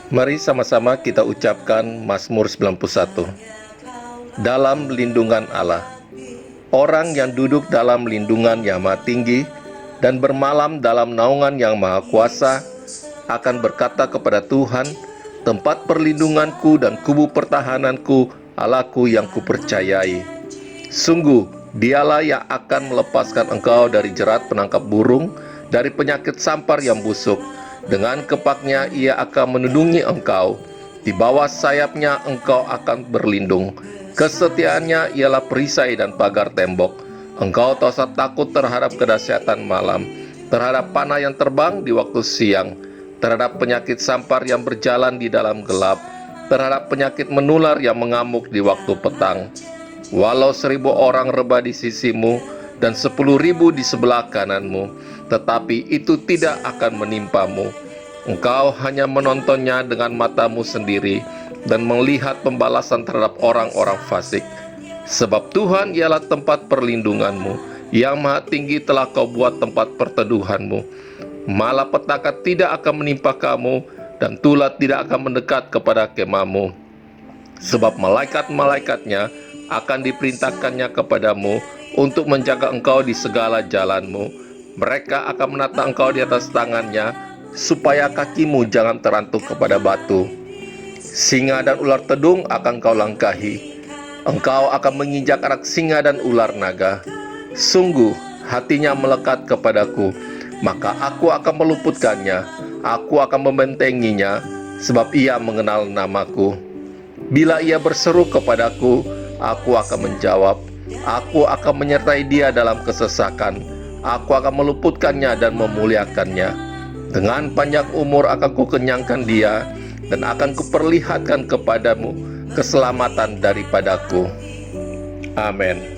Mari sama-sama kita ucapkan Mazmur 91. Dalam lindungan Allah. Orang yang duduk dalam lindungan yang maha tinggi dan bermalam dalam naungan yang maha kuasa akan berkata kepada Tuhan, tempat perlindunganku dan kubu pertahananku, Allahku yang kupercayai. Sungguh, dialah yang akan melepaskan engkau dari jerat penangkap burung, dari penyakit sampar yang busuk. Dengan kepaknya ia akan melindungi engkau. Di bawah sayapnya engkau akan berlindung. Kesetiaannya ialah perisai dan pagar tembok. Engkau tak usah takut terhadap kedahsyatan malam, terhadap panah yang terbang di waktu siang, terhadap penyakit sampar yang berjalan di dalam gelap, terhadap penyakit menular yang mengamuk di waktu petang. Walau 1.000 orang rebah di sisimu dan 10.000 di sebelah kananmu, tetapi itu tidak akan menimpamu. Engkau hanya menontonnya dengan matamu sendiri dan melihat pembalasan terhadap orang-orang fasik. Sebab Tuhan ialah tempat perlindunganmu, yang maha tinggi telah kau buat tempat perteduhanmu. Malapetaka tidak akan menimpa kamu, dan tulat tidak akan mendekat kepada kemahmu. Sebab malaikat-malaikatnya akan diperintahkannya kepadamu untuk menjaga engkau di segala jalanmu. Mereka akan menata engkau di atas tangannya, supaya kakimu jangan terantuk kepada batu. Singa dan ular tedung akan kau langkahi. Engkau akan menginjak anak singa dan ular naga. Sungguh, hatinya melekat kepadaku, maka aku akan meluputkannya. Aku akan membentenginya, sebab ia mengenal namaku. Bila ia berseru kepadaku, aku akan menjawab. Aku akan menyertai dia dalam kesesakan. Aku akan meluputkannya dan memuliakannya. Dengan panjang umur akan kukenyangkan dia, dan akan kuperlihatkan kepadamu keselamatan daripadaku. Amin.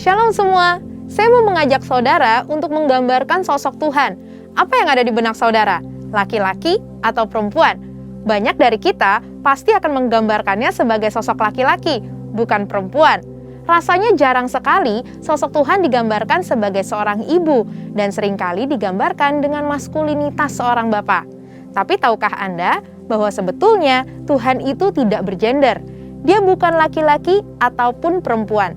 Shalom semua, saya mau mengajak saudara untuk menggambarkan sosok Tuhan. Apa yang ada di benak saudara? Laki-laki atau perempuan? Banyak dari kita pasti akan menggambarkannya sebagai sosok laki-laki, bukan perempuan. Rasanya jarang sekali sosok Tuhan digambarkan sebagai seorang ibu, dan seringkali digambarkan dengan maskulinitas seorang bapak. Tapi tahukah Anda bahwa sebetulnya Tuhan itu tidak bergender? Dia bukan laki-laki ataupun perempuan.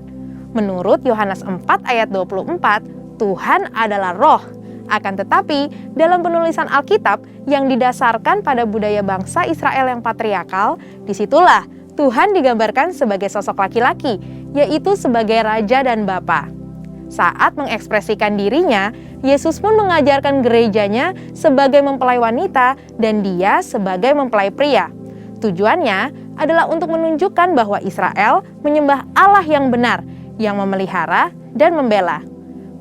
Menurut Yohanes 4 ayat 24, Tuhan adalah roh. Akan tetapi, dalam penulisan Alkitab yang didasarkan pada budaya bangsa Israel yang patriarkal, disitulah Tuhan digambarkan sebagai sosok laki-laki, yaitu sebagai raja dan bapa. Saat mengekspresikan dirinya, Yesus pun mengajarkan gerejanya sebagai mempelai wanita dan dia sebagai mempelai pria. Tujuannya adalah untuk menunjukkan bahwa Israel menyembah Allah yang benar, yang memelihara dan membela.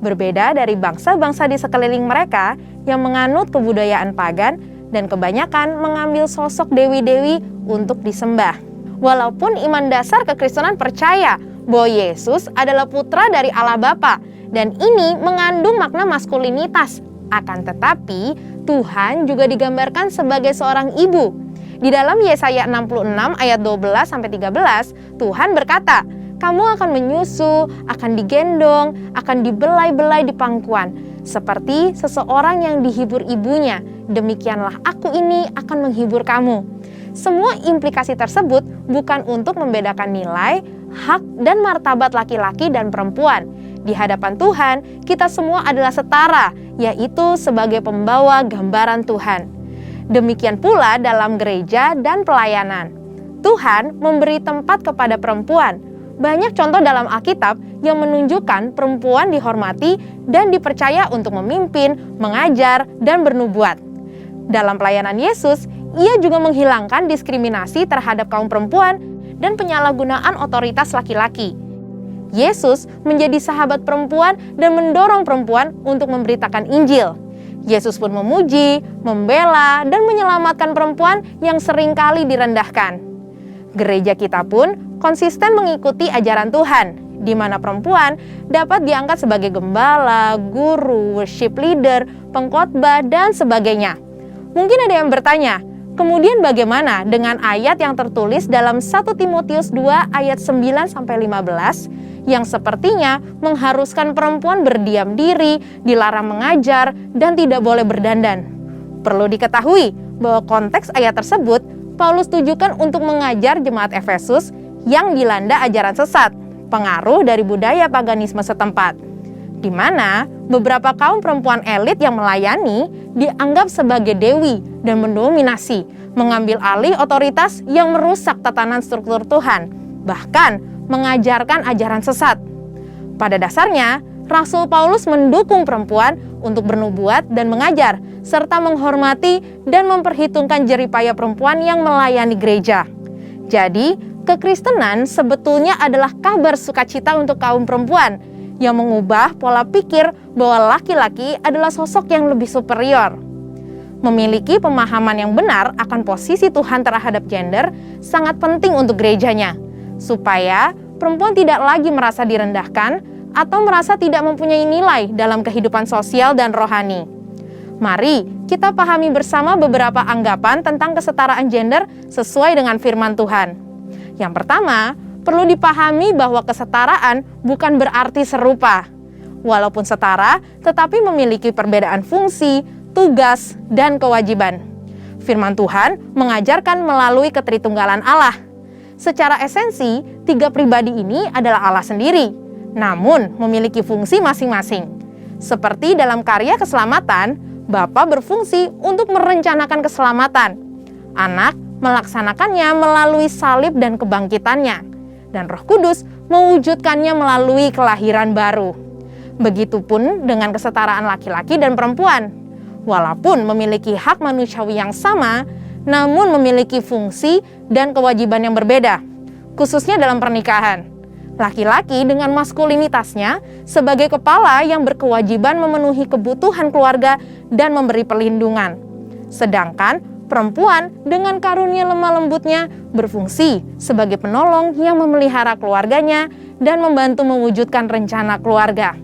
Berbeda dari bangsa-bangsa di sekeliling mereka yang menganut kebudayaan pagan dan kebanyakan mengambil sosok dewi-dewi untuk disembah. Walaupun iman dasar kekristenan percaya bahwa Yesus adalah putra dari Allah Bapa dan ini mengandung makna maskulinitas. Akan tetapi, Tuhan juga digambarkan sebagai seorang ibu. Di dalam Yesaya 66 ayat 12-13, Tuhan berkata, kamu akan menyusu, akan digendong, akan dibelai-belai di pangkuan, seperti seseorang yang dihibur ibunya. Demikianlah aku ini akan menghibur kamu. Semua implikasi tersebut bukan untuk membedakan nilai, hak, dan martabat laki-laki dan perempuan. Di hadapan Tuhan, kita semua adalah setara, yaitu sebagai pembawa gambaran Tuhan. Demikian pula dalam gereja dan pelayanan. Tuhan memberi tempat kepada perempuan, banyak contoh dalam Alkitab yang menunjukkan perempuan dihormati dan dipercaya untuk memimpin, mengajar, dan bernubuat. Dalam pelayanan Yesus, ia juga menghilangkan diskriminasi terhadap kaum perempuan dan penyalahgunaan otoritas laki-laki. Yesus menjadi sahabat perempuan dan mendorong perempuan untuk memberitakan Injil. Yesus pun memuji, membela, dan menyelamatkan perempuan yang seringkali direndahkan. Gereja kita pun konsisten mengikuti ajaran Tuhan, di mana perempuan dapat diangkat sebagai gembala, guru, worship leader, pengkhotbah, dan sebagainya. Mungkin ada yang bertanya, kemudian bagaimana dengan ayat yang tertulis dalam 1 Timotius 2 ayat 9-15 yang sepertinya mengharuskan perempuan berdiam diri, dilarang mengajar, dan tidak boleh berdandan. Perlu diketahui bahwa konteks ayat tersebut Paulus tujukan untuk mengajar jemaat Efesus yang dilanda ajaran sesat, pengaruh dari budaya paganisme setempat, di mana beberapa kaum perempuan elit yang melayani dianggap sebagai dewi dan mendominasi, mengambil alih otoritas yang merusak tatanan struktur Tuhan, bahkan mengajarkan ajaran sesat. Pada dasarnya, Rasul Paulus mendukung perempuan untuk bernubuat dan mengajar, serta menghormati dan memperhitungkan jeripaya perempuan yang melayani gereja. Jadi, kekristenan sebetulnya adalah kabar sukacita untuk kaum perempuan yang mengubah pola pikir bahwa laki-laki adalah sosok yang lebih superior. Memiliki pemahaman yang benar akan posisi Tuhan terhadap gender sangat penting untuk gerejanya, supaya perempuan tidak lagi merasa direndahkan atau merasa tidak mempunyai nilai dalam kehidupan sosial dan rohani. Mari kita pahami bersama beberapa anggapan tentang kesetaraan gender sesuai dengan firman Tuhan. Yang pertama, perlu dipahami bahwa kesetaraan bukan berarti serupa. Walaupun setara, tetapi memiliki perbedaan fungsi, tugas, dan kewajiban. Firman Tuhan mengajarkan melalui ketritunggalan Allah. Secara esensi, tiga pribadi ini adalah Allah sendiri, namun memiliki fungsi masing-masing. Seperti dalam karya keselamatan, Bapa berfungsi untuk merencanakan keselamatan. Anak melaksanakannya melalui salib dan kebangkitannya, dan Roh Kudus mewujudkannya melalui kelahiran baru. Begitupun dengan kesetaraan laki-laki dan perempuan. Walaupun memiliki hak manusiawi yang sama, namun memiliki fungsi dan kewajiban yang berbeda, khususnya dalam pernikahan. Laki-laki dengan maskulinitasnya sebagai kepala yang berkewajiban memenuhi kebutuhan keluarga dan memberi perlindungan. Sedangkan perempuan dengan karunia lemah lembutnya berfungsi sebagai penolong yang memelihara keluarganya dan membantu mewujudkan rencana keluarga.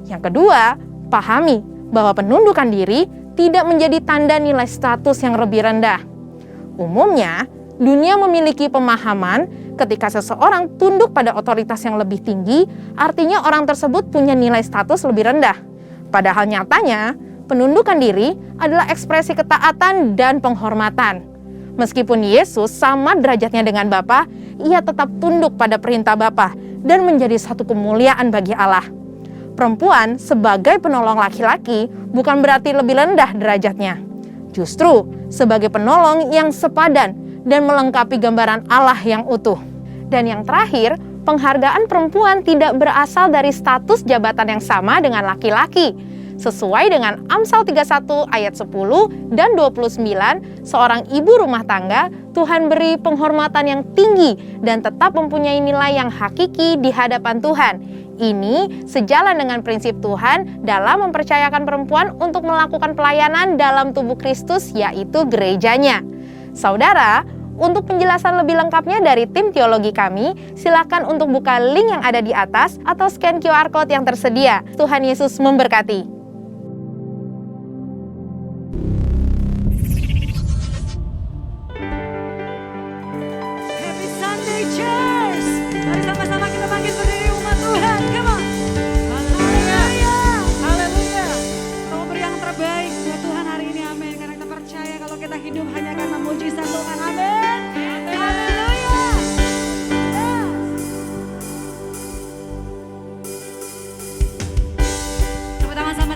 Yang kedua, pahami bahwa penundukan diri tidak menjadi tanda nilai status yang lebih rendah. Umumnya, dunia memiliki pemahaman ketika seseorang tunduk pada otoritas yang lebih tinggi, artinya orang tersebut punya nilai status lebih rendah. Padahal nyatanya, penundukan diri adalah ekspresi ketaatan dan penghormatan. Meskipun Yesus sama derajatnya dengan Bapa, ia tetap tunduk pada perintah Bapa dan menjadi satu kemuliaan bagi Allah. Perempuan sebagai penolong laki-laki bukan berarti lebih rendah derajatnya. Justru sebagai penolong yang sepadan dan melengkapi gambaran Allah yang utuh. Dan yang terakhir, penghargaan perempuan tidak berasal dari status jabatan yang sama dengan laki-laki. Sesuai dengan Amsal 31 ayat 10 dan 29, seorang ibu rumah tangga Tuhan beri penghormatan yang tinggi dan tetap mempunyai nilai yang hakiki di hadapan Tuhan. Ini sejalan dengan prinsip Tuhan dalam mempercayakan perempuan untuk melakukan pelayanan dalam tubuh Kristus, yaitu gerejanya. Saudara, untuk penjelasan lebih lengkapnya dari tim teologi kami, silakan untuk buka link yang ada di atas atau scan QR Code yang tersedia. Tuhan Yesus memberkati. Happy Sunday Church. Mari sama-sama kita bangkit berdiri umat Tuhan. Come on. Haleluya. Haleluya. Kita mau beri yang terbaik buat Tuhan hari ini. Amin. Karena kita percaya kalau kita hidup hanya akan memuji Tuhan. Amin. Haleluya. Yes. Tepuk tangan sama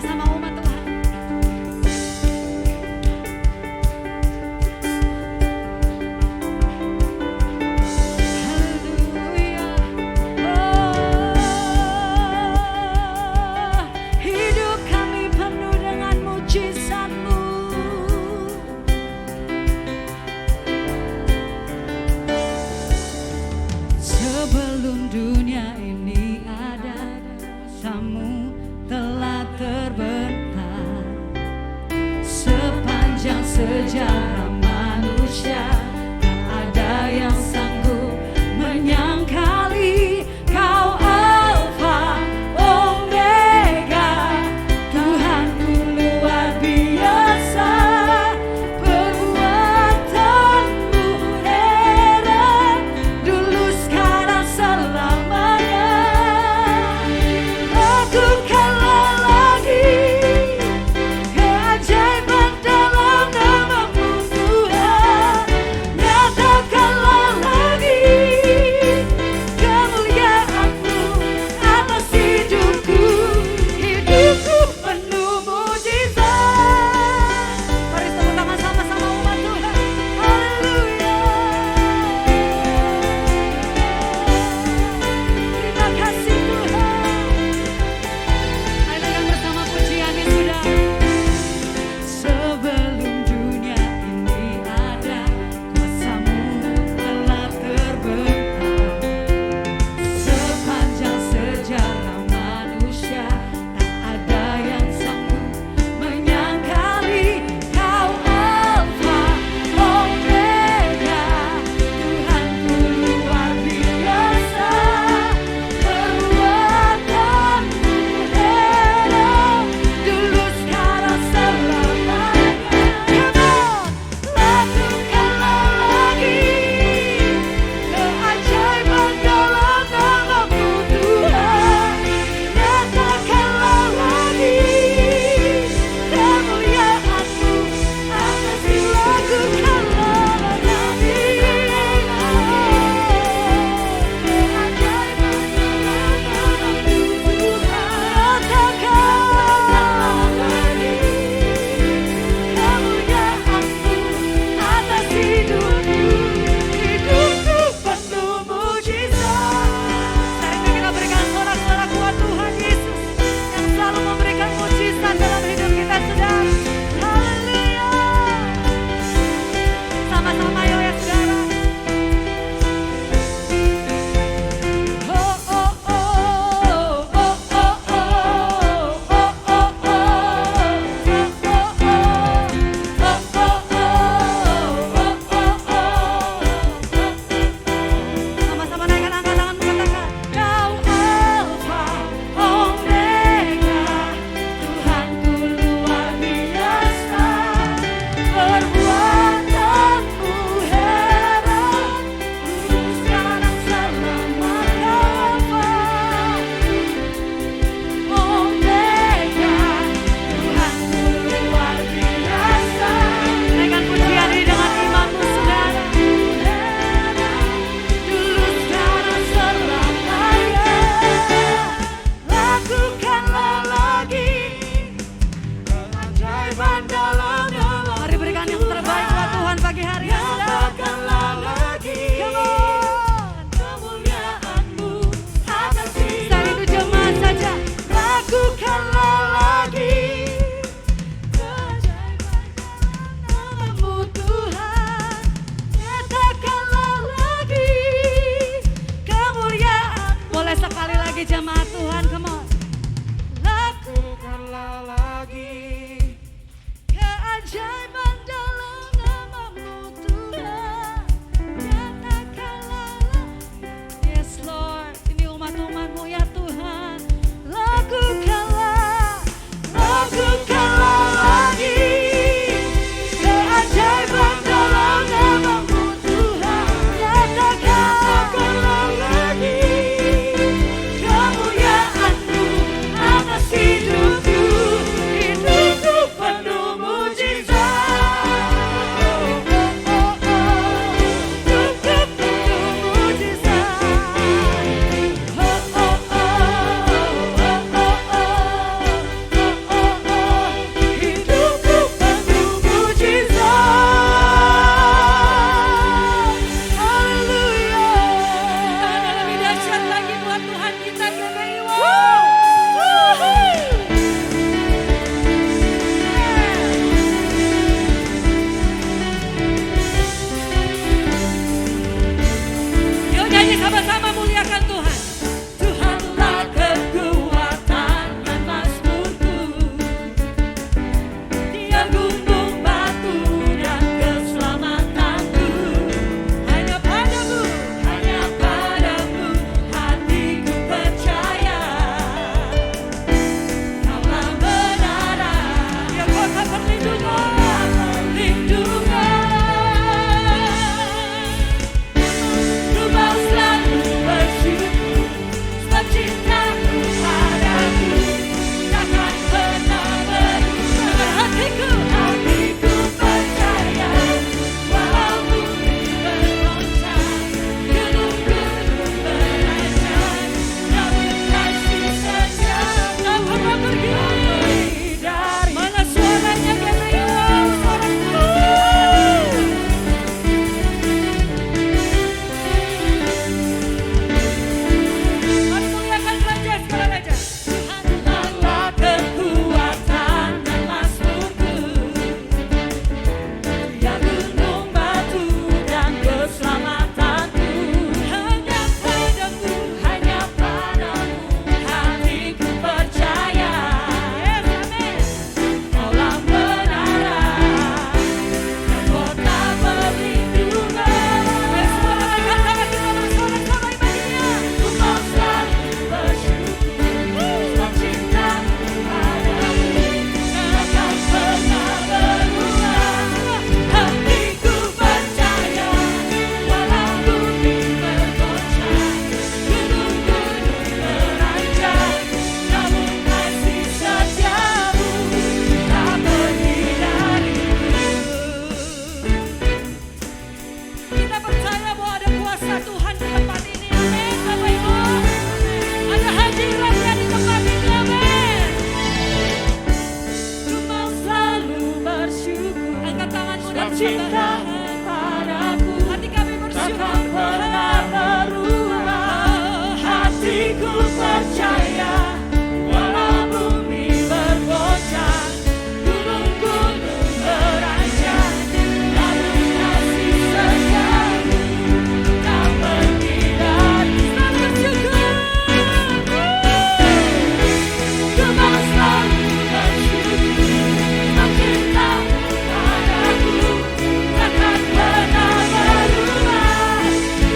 sepanjang sejarah manusia, tak ada yang sanggup menyangkali Kau Alfa Omega. Tuhanku luar biasa, perbuatanmu heran, dulu sekarang selamanya. Lakukanlah lagi keajaiban dalam nama-Mu Tuhan. Nyatakanlah lagi cinta padaku. Hati kami bersyukur pernah berubah. Hatiku percaya walau bumi bergoncang, gunung-gunung beranjak, namun kasih setiamu tak pergi dari. Selamat bersyukur. Ku mau selalu bersyukur. Kau cinta padaku takkan pernah berubah.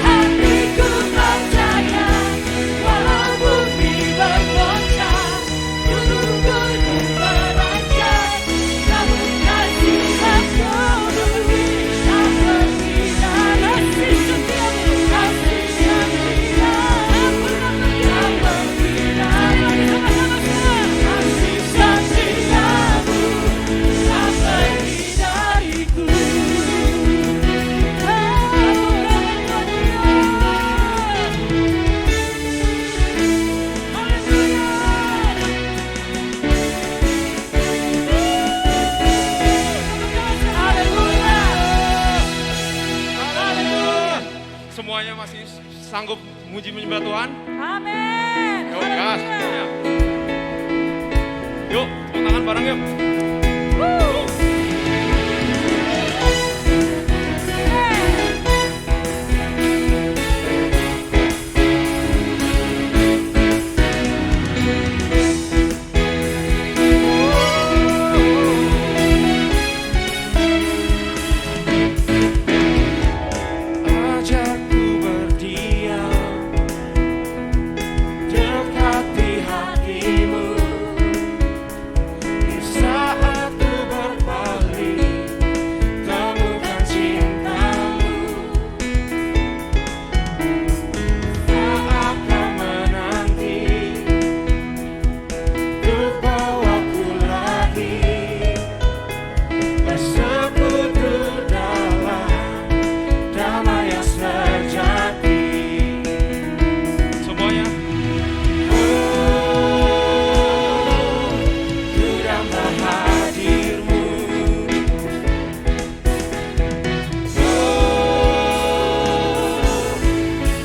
Hatiku percaya walau bumi bergoncang, gunung-gunung beranjak, namun kasih setiamu tak pergi dari. Kasih setiamu, kasih setia, tak pernah pergi dari. Sama-sama semua. Kasih setiamu tak pergi dariku. Semuanya masih sanggup muji menyembah Tuhan? Amin. Yuk, gas. Yuk, tepuk tangan bareng yuk. Ajarku berdiam, dekati hatimu. Di saat ku berpaling, temukan cintamu. Tak akan menanti, untuk bawaku lagi bersekutu dalam damai yang sejati. Semuanya. Ku damba hadirmu.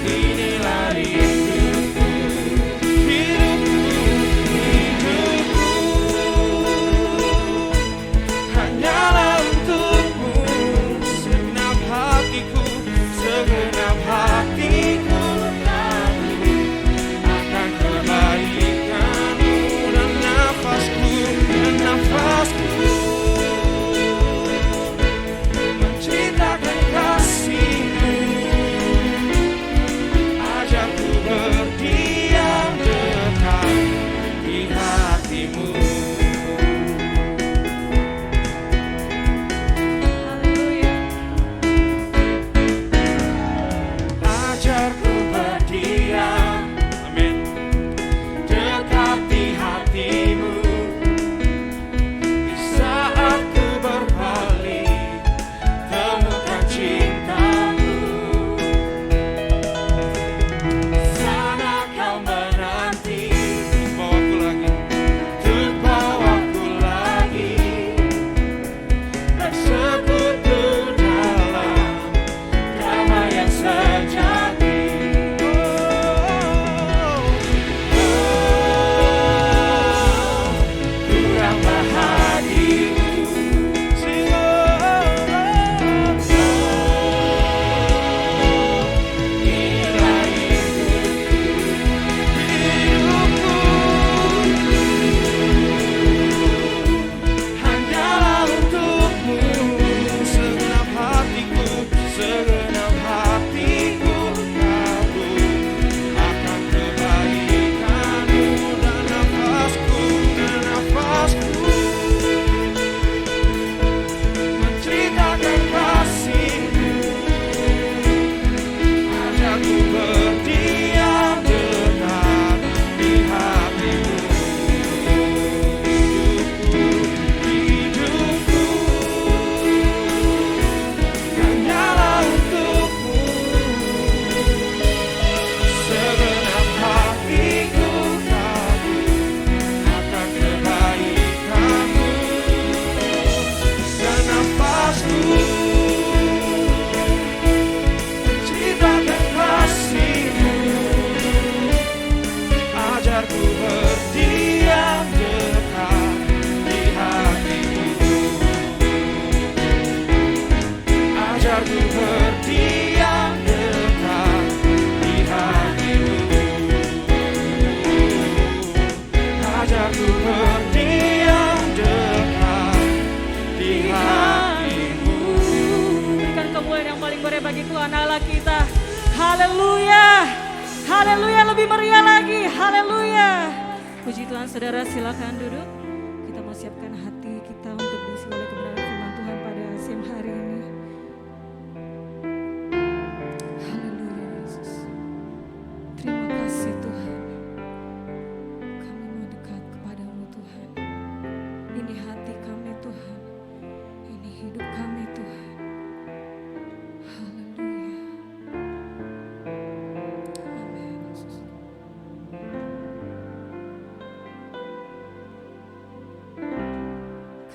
Inilah rinduku, hidupku. Hanyalah untukmu, segenap hatiku, segenap hatiku. Tahu akan kebaikanmu dan nafasku, dan nafas Haleluya, lebih meriah lagi. Haleluya. Puji Tuhan, saudara, silakan duduk. Kita mau siapkan hati kita untuk diisi oleh kebenaran firman Tuhan pada siang hari ini. Haleluya, Yesus. Terima kasih Tuhan. Kami mau dekat kepadamu Tuhan. Ini hati kami Tuhan. Ini hidup kami Tuhan. Haleluya. Amin, Yesus.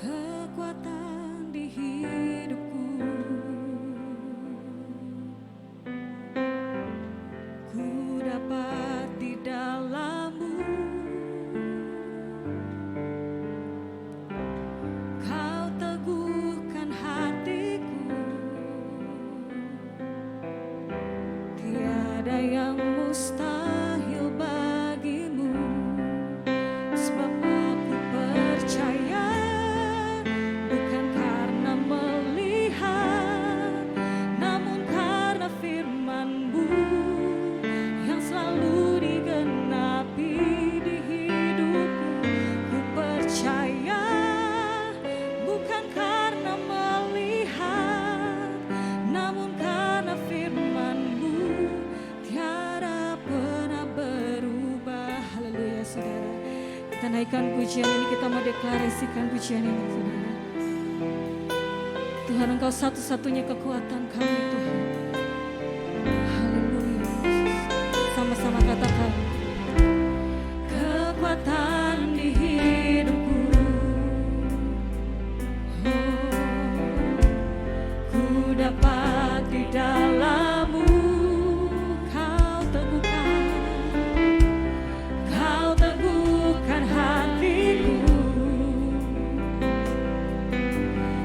Kekuatan di hidupku, ku dapat di dalam-Mu. Kau teguhkan hatiku, tiada yang mustahil bagimu. Sebab aku percaya, bukan karena melihat, namun karena firman-Mu yang selalu digenapi di hidupku. Ku percaya, bukan karena melihat, namun karena firman-Mu tiada pernah berubah. Haleluya, saudara. Kita naikkan pujian ini, kita mau deklarasikan pujian ini, saudara. Tuhan, Engkau satu-satunya kekuatan kami, Tuhan. Haleluya, Yesus. Sama-sama katakan. Kekuatan di hidupku, ku dapat di dalam-Mu. Kau teguhkan hatiku,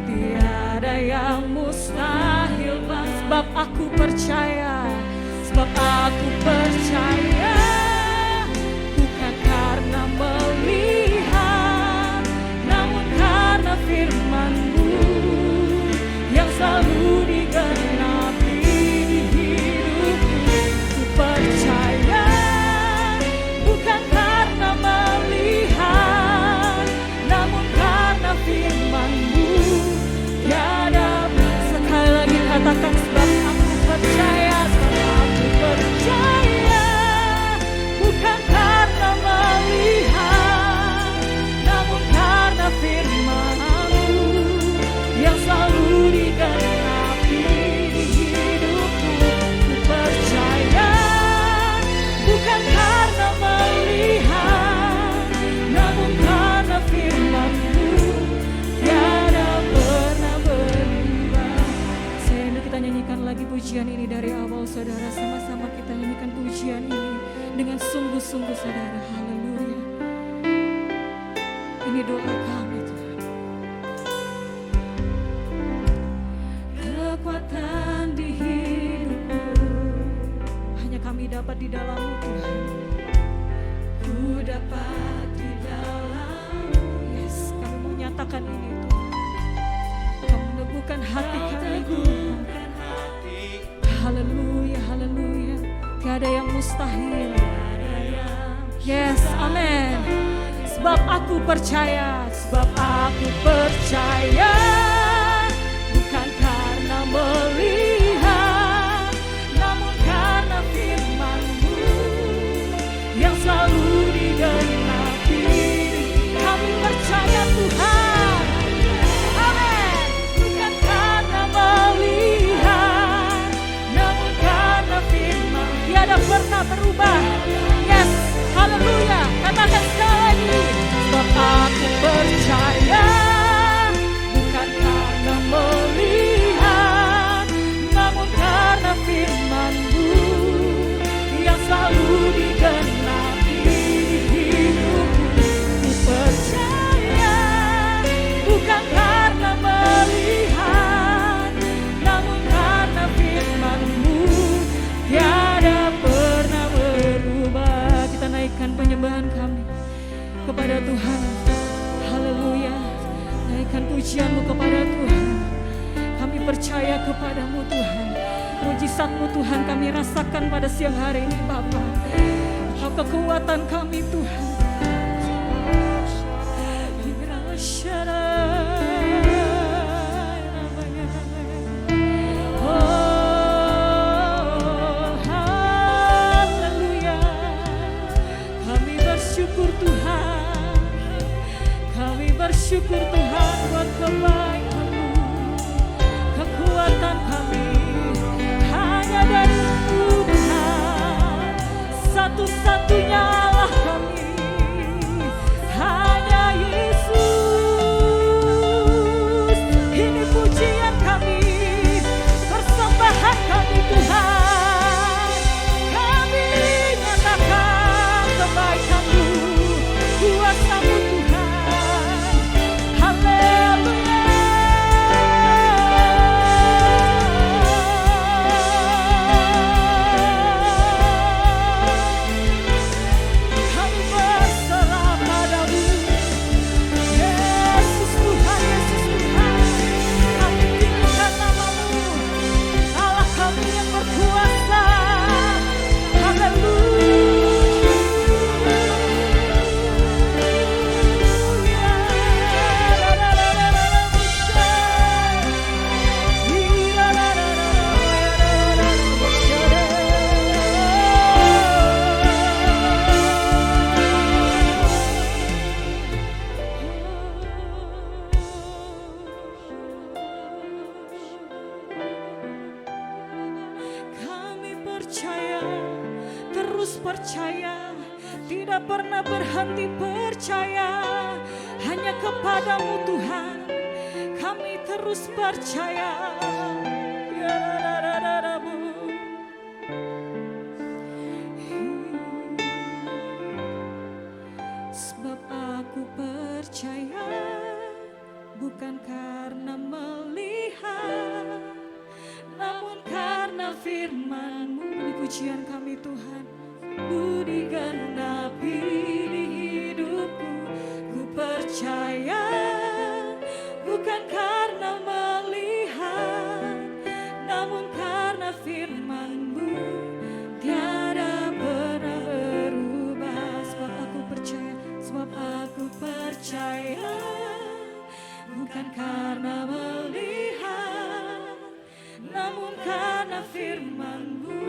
tiada yang mustahil. Sebab aku percaya, bukan karena melihat, namun karena firman-Mu yang selalu digenapi di hidupku. Ku percaya, bukan karena melihat, namun karena firman-Mu tiada. Sekali lagi katakan, sebab aku percaya, bukan karena melihat, namun karena firman-Mu yang selalu digenapi di hidupku. Ku percaya, bukan karena melihat, namun karena firman-Mu tiada pernah berubah. Saya rindu kita nyanyikan lagi pujian ini dari awal, saudara. Sama-sama kita nyanyikan pujian ini dengan sungguh-sungguh, saudara. Haleluya. Ini doa kami, Tuhan. Kekuatan di hidupku hanya kami dapat di dalam-Mu, Tuhan. Ku dapat di dalam-Mu. Yes, kami mau nyatakan ini, Tuhan. Kau meneguhkan hati kami, Tuhan. Haleluya, haleluya. Tiada yang mustahil. Yes, amin. Sebab aku percaya, bukan karena melihat, namun karena firman-Mu yang selalu digenapi. Kami percaya, Tuhan. Amin. Bukan karena melihat, namun karena firman tiada pernah berubah. Yes, haleluya. Katakan sekali lagi. Sebab aku percaya, bukan karena melihat, namun karena firman-Mu yang selalu digenapi di hidupku. Ku percaya, bukan karena melihat, namun karena firman-Mu tiada pernah berubah. Kita naikkan penyembahan kami kepada Tuhan. Haleluya. Naikkan pujian-Mu kepada Tuhan. Kami percaya kepadamu Tuhan. Mujizat-Mu Tuhan kami rasakan pada siang hari ini Bapa. Engkau kekuatan kami Tuhan. Oh, haleluya. Kami bersyukur Tuhan. Kami bersyukur Tuhan buat kebaikan-Mu. Kekuatan kami hanya dari-Mu Tuhan. Satu-satunya Allah kami hanya Yesus. Ini pujian kami, persembahan kami Tuhan. Kami nyatakan kebaikan-Mu, kuasa-Mu Tuhan. Haleluya. Kami berserah padamu, Yesus Tuhan, Yesus Tuhan. Kami tinggikan nama-Mu, Allah kami yang berkuasa. Kami percaya, terus percaya, tidak pernah berhenti percaya hanya kepadamu Tuhan. Kami terus percaya. Ya, da-da-da-da-da-bu. Sebab aku percaya bukan karena melihat, namun karena firman-Mu. Ini pujian kami Tuhan. Budi genapi di hidupku. Ku percaya bukan karena melihat, namun karena firman-Mu tiada pernah berubah. Sebab aku percaya, sebab aku percaya bukan karena melihat, namun karena firman-Mu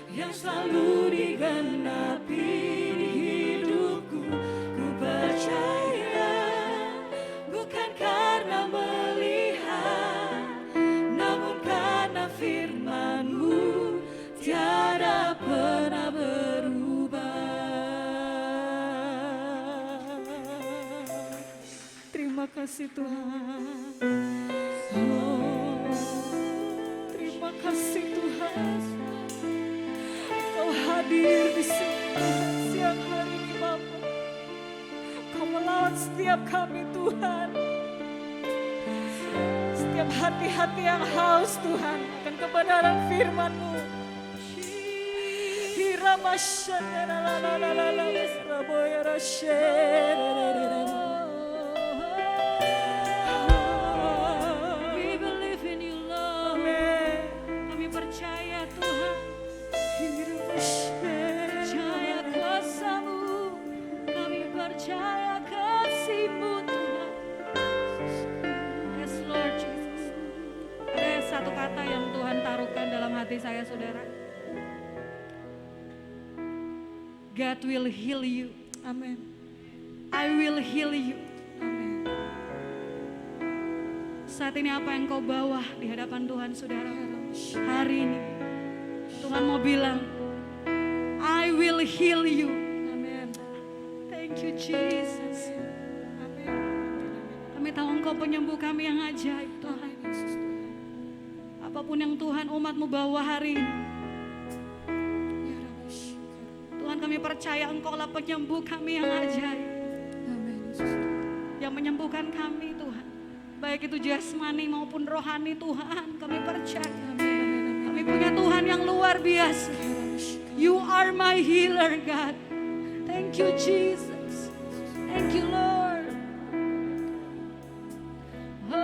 yang selalu digenapi di hidupku. Ku percaya bukan karena melihat, namun karena firman-Mu tiada pernah berubah. Terima kasih Tuhan. Oh, terima kasih Tuhan. Kau hadir di sini siang hari ini Bapa. Kau melawat setiap kami Tuhan. Setiap hati-hati yang haus Tuhan akan kebenaran firman-Mu. We believe in you Lord. Kami percaya Tuhan. Percaya kuasa-Mu, kami percaya kasih-Mu Tuhan. Yes Lord Jesus. Ada satu kata yang Tuhan taruhkan dalam hati saya saudara. God will heal you. Amen. I will heal you. Amen. Saat ini apa yang kau bawa di hadapan Tuhan saudara? Hari ini Tuhan mau bilang, I will heal you. Amen. Thank you Jesus. Amen. Kami tahu Engkau penyembuh kami yang ajaib Tuhan. Apapun yang Tuhan umat-Mu bawa hari ini, Tuhan kami percaya Engkau lah penyembuh kami yang ajaib. Yang menyembuhkan kami Tuhan, baik itu jasmani maupun rohani Tuhan, kami percaya. Kami punya Tuhan yang luar biasa. You are my healer God. Thank you Jesus. Thank you Lord. Oh,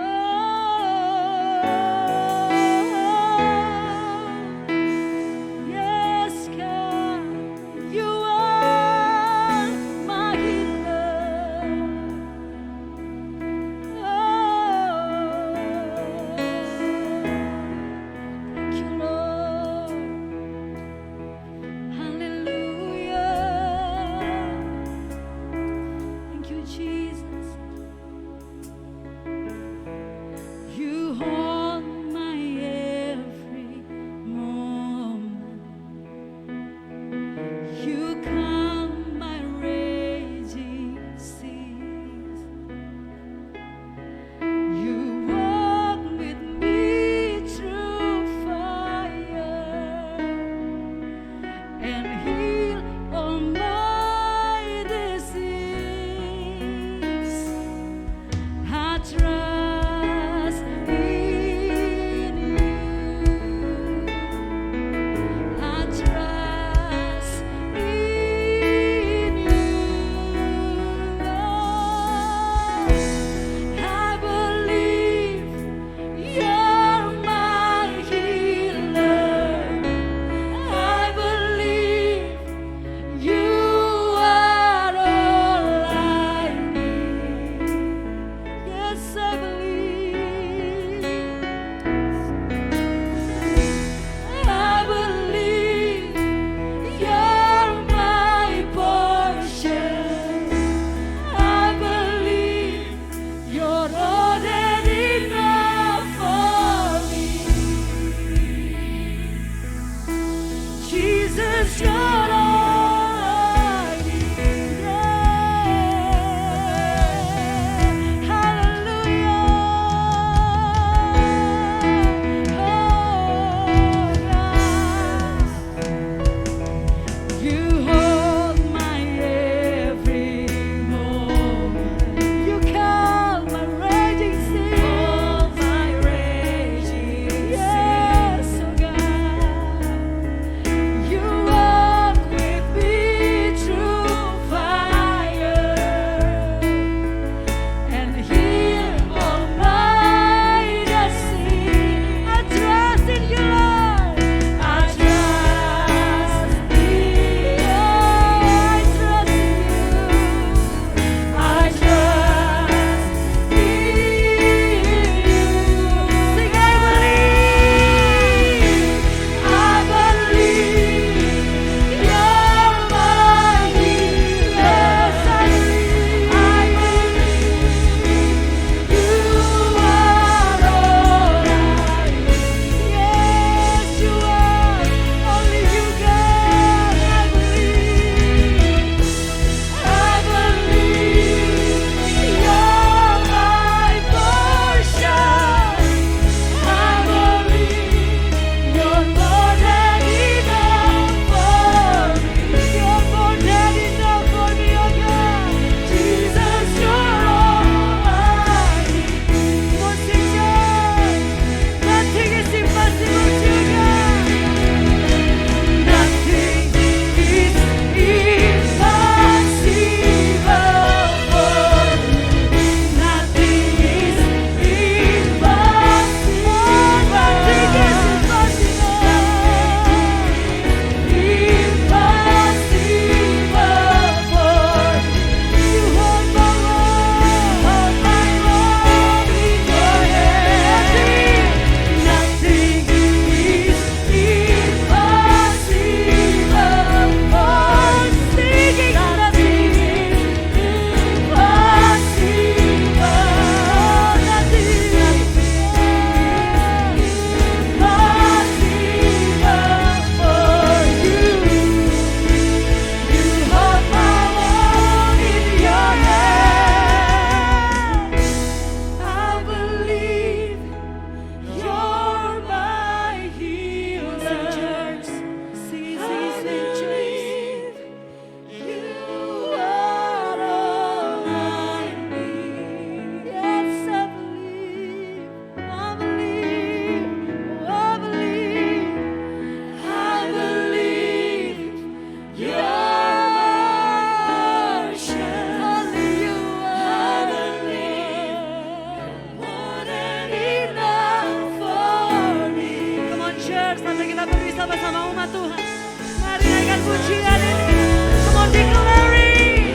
pujian ini. Come on, declare it.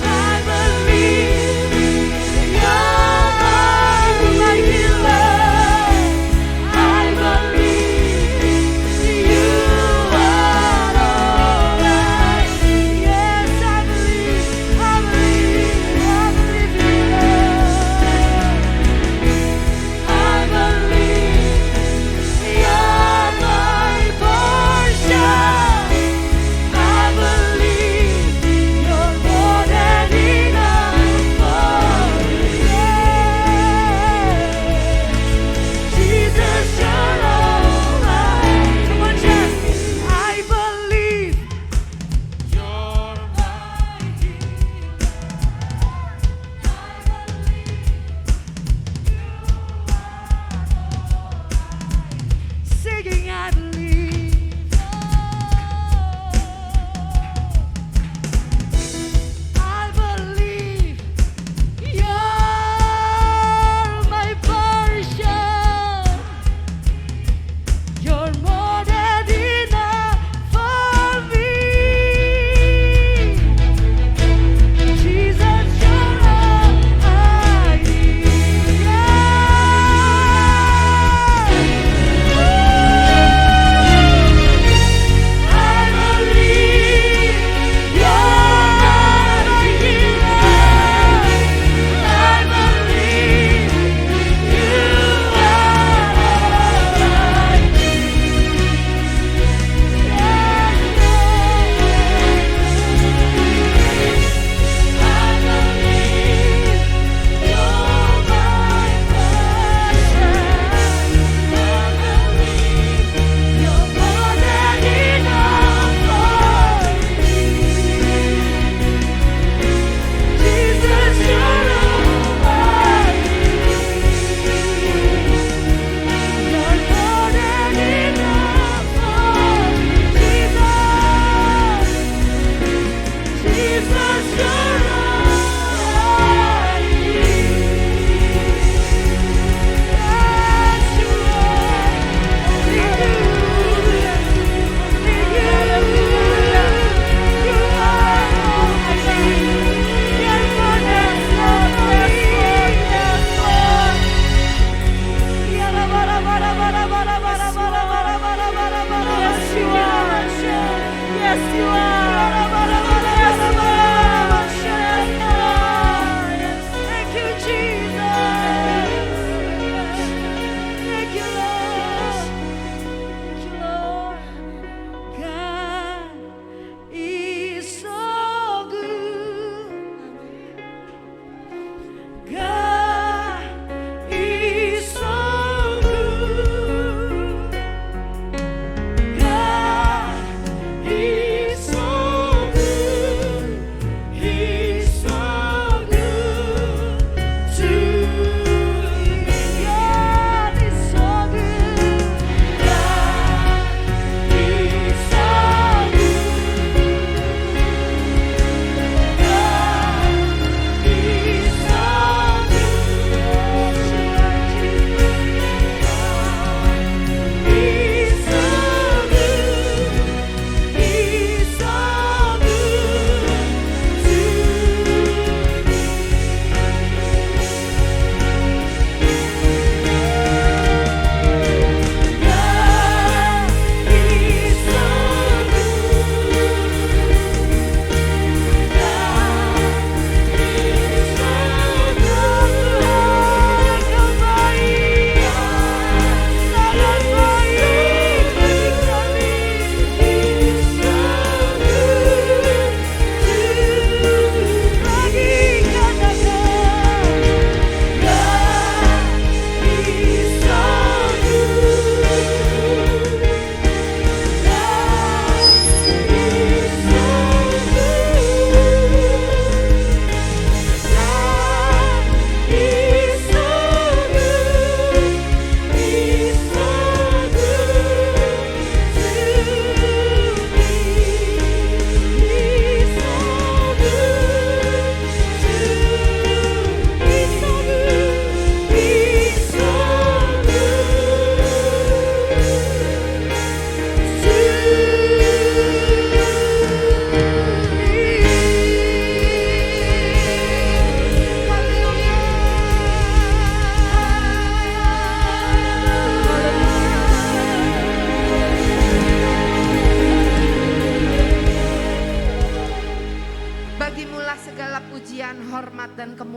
I believe you're my healer. I believe you are all I need. Yes, I believe you, Lord. I believe you're my portion. I believe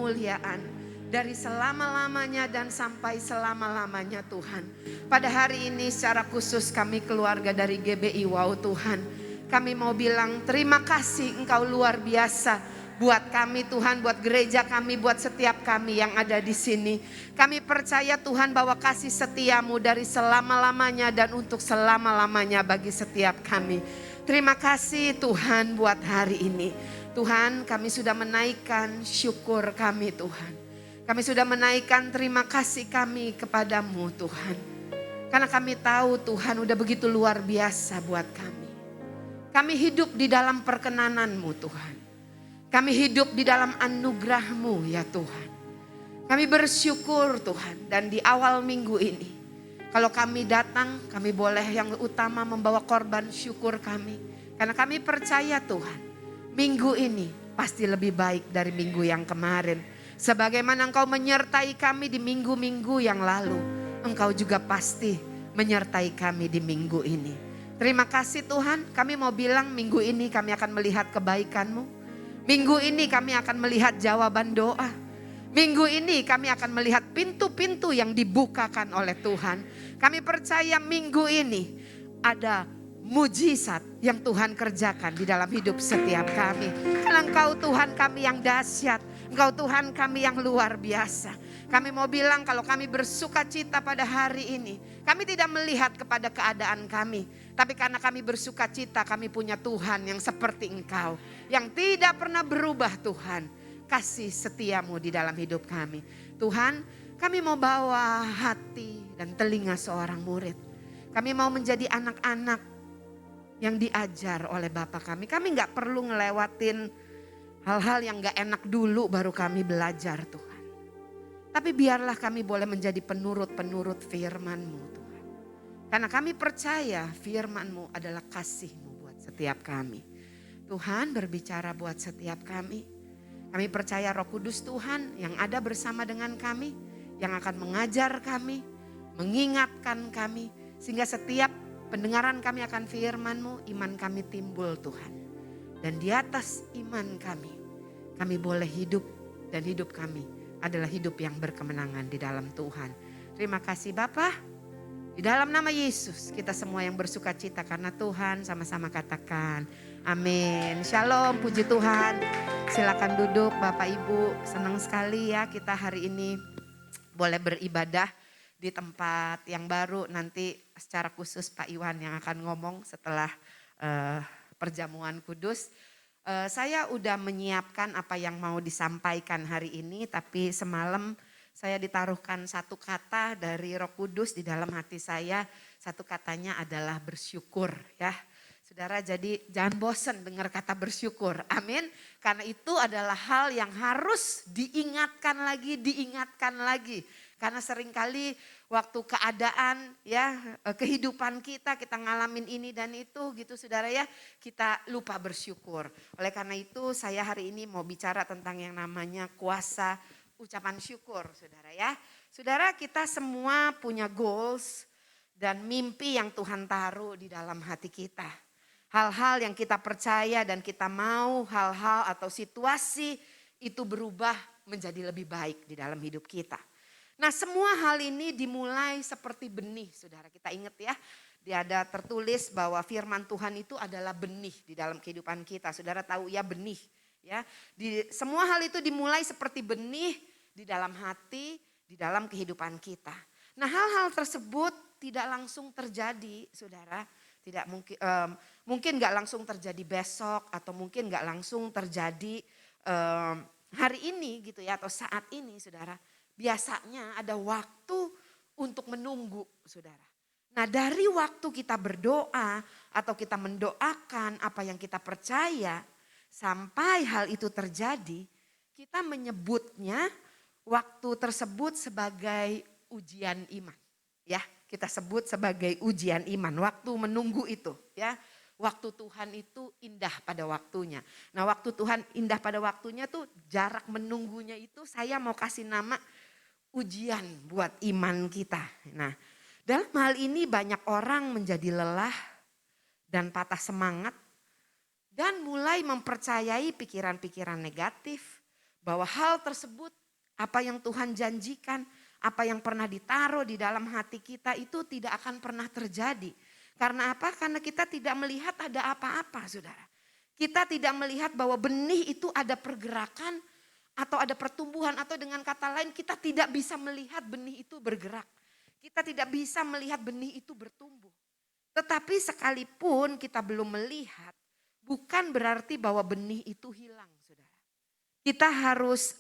kemuliaan dari selama-lamanya dan sampai selama-lamanya Tuhan. Pada hari ini secara khusus kami keluarga dari GBI Wow Tuhan, kami mau bilang terima kasih Engkau luar biasa buat kami Tuhan, buat gereja kami, buat setiap kami yang ada di sini. Kami percaya Tuhan bahwa kasih setiamu dari selama-lamanya dan untuk selama-lamanya bagi setiap kami. Terima kasih Tuhan buat hari ini. Tuhan, kami sudah menaikkan syukur kami Tuhan. Kami sudah menaikkan terima kasih kami kepadamu Tuhan. Karena kami tahu Tuhan udah begitu luar biasa buat kami. Kami hidup di dalam perkenananmu Tuhan. Kami hidup di dalam anugerahmu ya Tuhan. Kami bersyukur Tuhan. Dan di awal minggu ini, kalau kami datang, kami boleh yang utama membawa korban syukur kami. Karena kami percaya Tuhan, minggu ini pasti lebih baik dari minggu yang kemarin. Sebagaimana Engkau menyertai kami di minggu-minggu yang lalu, Engkau juga pasti menyertai kami di minggu ini. Terima kasih Tuhan, kami mau bilang minggu ini kami akan melihat kebaikan-Mu. Minggu ini kami akan melihat jawaban doa. Minggu ini kami akan melihat pintu-pintu yang dibukakan oleh Tuhan. Kami percaya minggu ini ada mujizat yang Tuhan kerjakan di dalam hidup setiap kami. Karena Engkau Tuhan kami yang dahsyat. Engkau Tuhan kami yang luar biasa. Kami mau bilang kalau kami bersuka cita pada hari ini, kami tidak melihat kepada keadaan kami. Tapi karena kami bersuka cita, kami punya Tuhan yang seperti Engkau. Yang tidak pernah berubah Tuhan. Kasih setiamu di dalam hidup kami. Tuhan, kami mau bawa hati dan telinga seorang murid. Kami mau menjadi anak-anak yang diajar oleh Bapa kami. Kami gak perlu ngelewatin hal-hal yang gak enak dulu baru kami belajar Tuhan. Tapi biarlah kami boleh menjadi penurut-penurut firman-Mu Tuhan. Karena kami percaya firman-Mu adalah kasih-Mu buat setiap kami. Tuhan berbicara buat setiap kami. Kami percaya Roh Kudus Tuhan yang ada bersama dengan kami. Yang akan mengajar kami, mengingatkan kami. Sehingga setiap pendengaran kami akan firman-Mu, iman kami timbul Tuhan. Dan di atas iman kami boleh hidup dan hidup kami adalah hidup yang berkemenangan di dalam Tuhan. Terima kasih Bapa. Di dalam nama Yesus kita semua yang bersuka cita karena Tuhan sama-sama katakan amin. Shalom, puji Tuhan. Silakan duduk Bapak Ibu. Senang sekali ya kita hari ini boleh beribadah di tempat yang baru. Nanti secara khusus Pak Iwan yang akan ngomong setelah perjamuan kudus. Saya udah menyiapkan apa yang mau disampaikan hari ini, tapi semalam saya ditaruhkan satu kata dari Roh Kudus di dalam hati saya. Satu katanya adalah bersyukur ya. Saudara, jadi jangan bosan dengar kata bersyukur. Amin. Karena itu adalah hal yang harus diingatkan lagi. Karena seringkali waktu keadaan ya kehidupan kita ngalamin ini dan itu gitu saudara ya, kita lupa bersyukur. Oleh karena itu saya hari ini mau bicara tentang yang namanya kuasa ucapan syukur saudara ya. Saudara, kita semua punya goals dan mimpi yang Tuhan taruh di dalam hati kita. Hal-hal yang kita percaya dan kita mau hal-hal atau situasi itu berubah menjadi lebih baik di dalam hidup kita. Nah, semua hal ini dimulai seperti benih, saudara. Kita ingat ya, dia ada tertulis bahwa firman Tuhan itu adalah benih di dalam kehidupan kita. Saudara tahu ya benih, ya. Semua hal itu dimulai seperti benih di dalam hati, di dalam kehidupan kita. Nah, hal-hal tersebut tidak langsung terjadi, saudara. Tidak mungkin nggak langsung terjadi besok atau mungkin nggak langsung terjadi hari ini gitu ya atau saat ini, saudara. Biasanya ada waktu untuk menunggu saudara. Nah dari waktu kita berdoa atau kita mendoakan apa yang kita percaya sampai hal itu terjadi, kita menyebutnya waktu tersebut sebagai ujian iman. Ya, kita sebut sebagai ujian iman, waktu menunggu itu ya. Waktu Tuhan itu indah pada waktunya. Nah waktu Tuhan indah pada waktunya tuh jarak menunggunya itu saya mau kasih nama ujian buat iman kita. Nah, dalam hal ini banyak orang menjadi lelah dan patah semangat dan mulai mempercayai pikiran-pikiran negatif bahwa hal tersebut Apa yang Tuhan janjikan, apa yang pernah ditaruh di dalam hati kita itu tidak akan pernah terjadi. Karena apa? Karena kita tidak melihat ada apa-apa, saudara. Kita tidak melihat bahwa benih itu ada pergerakan atau ada pertumbuhan, atau dengan kata lain kita tidak bisa melihat benih itu bergerak. Kita tidak bisa melihat benih itu bertumbuh. Tetapi sekalipun kita belum melihat, bukan berarti bahwa benih itu hilang, saudara. Kita harus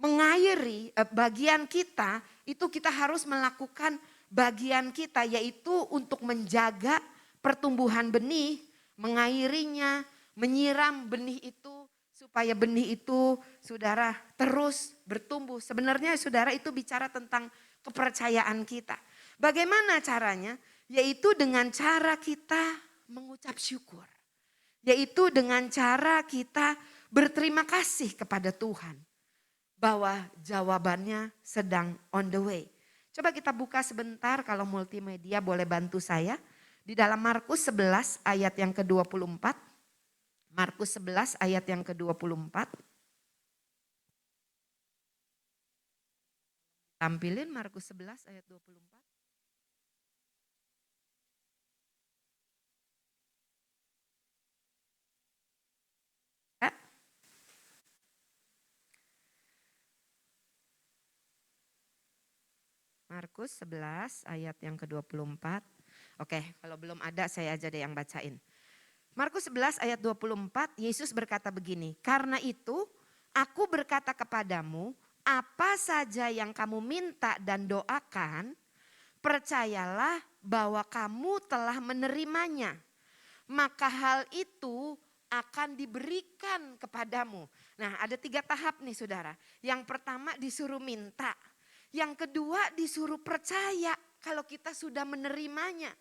mengairi bagian kita, itu kita harus melakukan bagian kita, yaitu untuk menjaga pertumbuhan benih, mengairinya, menyiram benih itu supaya benih itu, saudara, terus bertumbuh. Sebenarnya saudara itu bicara tentang kepercayaan kita. Bagaimana caranya? Yaitu dengan cara kita mengucap syukur. Yaitu dengan cara kita berterima kasih kepada Tuhan. Bahwa jawabannya sedang on the way. Coba kita buka sebentar, kalau multimedia boleh bantu saya. Di dalam Markus 11 ayat yang ke-24. Markus 11 ayat yang ke-24. Tampilin Markus 11 ayat 24. Markus 11 ayat yang ke-24. Oke, kalau belum ada saya aja deh yang bacain. Markus 11 ayat 24, Yesus berkata begini, "Karena itu aku berkata kepadamu, apa saja yang kamu minta dan doakan, percayalah bahwa kamu telah menerimanya. Maka hal itu akan diberikan kepadamu." Nah, ada 3 tahap nih saudara. Yang pertama disuruh minta. Yang kedua disuruh percaya kalau kita sudah menerimanya.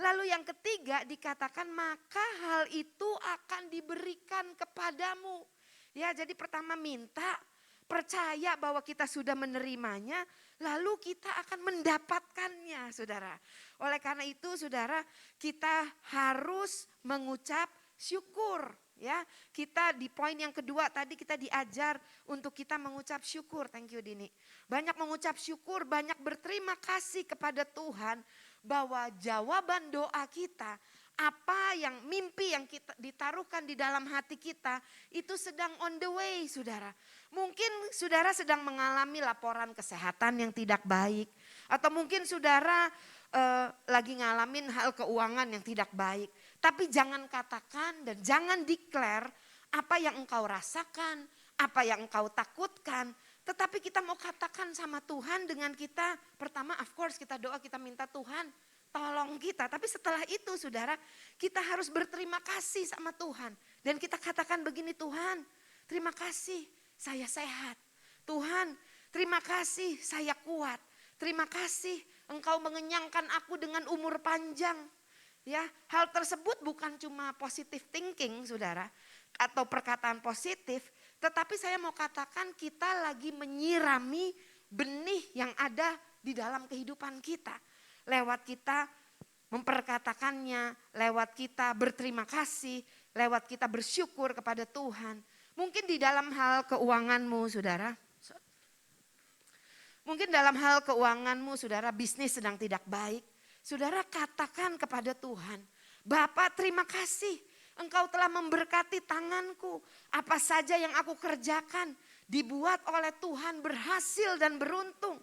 Lalu yang ketiga dikatakan maka hal itu akan diberikan kepadamu. Ya, jadi pertama minta, percaya bahwa kita sudah menerimanya, lalu kita akan mendapatkannya, saudara. Oleh karena itu, saudara, kita harus mengucap syukur. Ya, kita di poin yang kedua tadi kita diajar untuk kita mengucap syukur. Thank you Dini. Banyak mengucap syukur, banyak berterima kasih kepada Tuhan bahwa jawaban doa kita, apa yang mimpi yang kita ditaruhkan di dalam hati kita itu sedang on the way, saudara. Mungkin saudara sedang mengalami laporan kesehatan yang tidak baik, atau mungkin saudara lagi ngalamin hal keuangan yang tidak baik. Tapi jangan katakan dan jangan declare apa yang engkau rasakan, apa yang engkau takutkan. Tetapi kita mau katakan sama Tuhan dengan kita, pertama of course kita doa, kita minta Tuhan tolong kita. Tapi setelah itu saudara, kita harus berterima kasih sama Tuhan. Dan kita katakan begini, Tuhan terima kasih saya sehat. Tuhan terima kasih saya kuat. Terima kasih engkau mengenyangkan aku dengan umur panjang. Ya, hal tersebut bukan cuma positive thinking, saudara, atau perkataan positif, tetapi saya mau katakan kita lagi menyirami benih yang ada di dalam kehidupan kita. Lewat kita memperkatakannya, lewat kita berterima kasih, lewat kita bersyukur kepada Tuhan. Mungkin di dalam hal keuanganmu, saudara. Mungkin dalam hal keuanganmu, saudara, bisnis sedang tidak baik. Saudara katakan kepada Tuhan, Bapa terima kasih engkau telah memberkati tanganku. Apa saja yang aku kerjakan dibuat oleh Tuhan berhasil dan beruntung.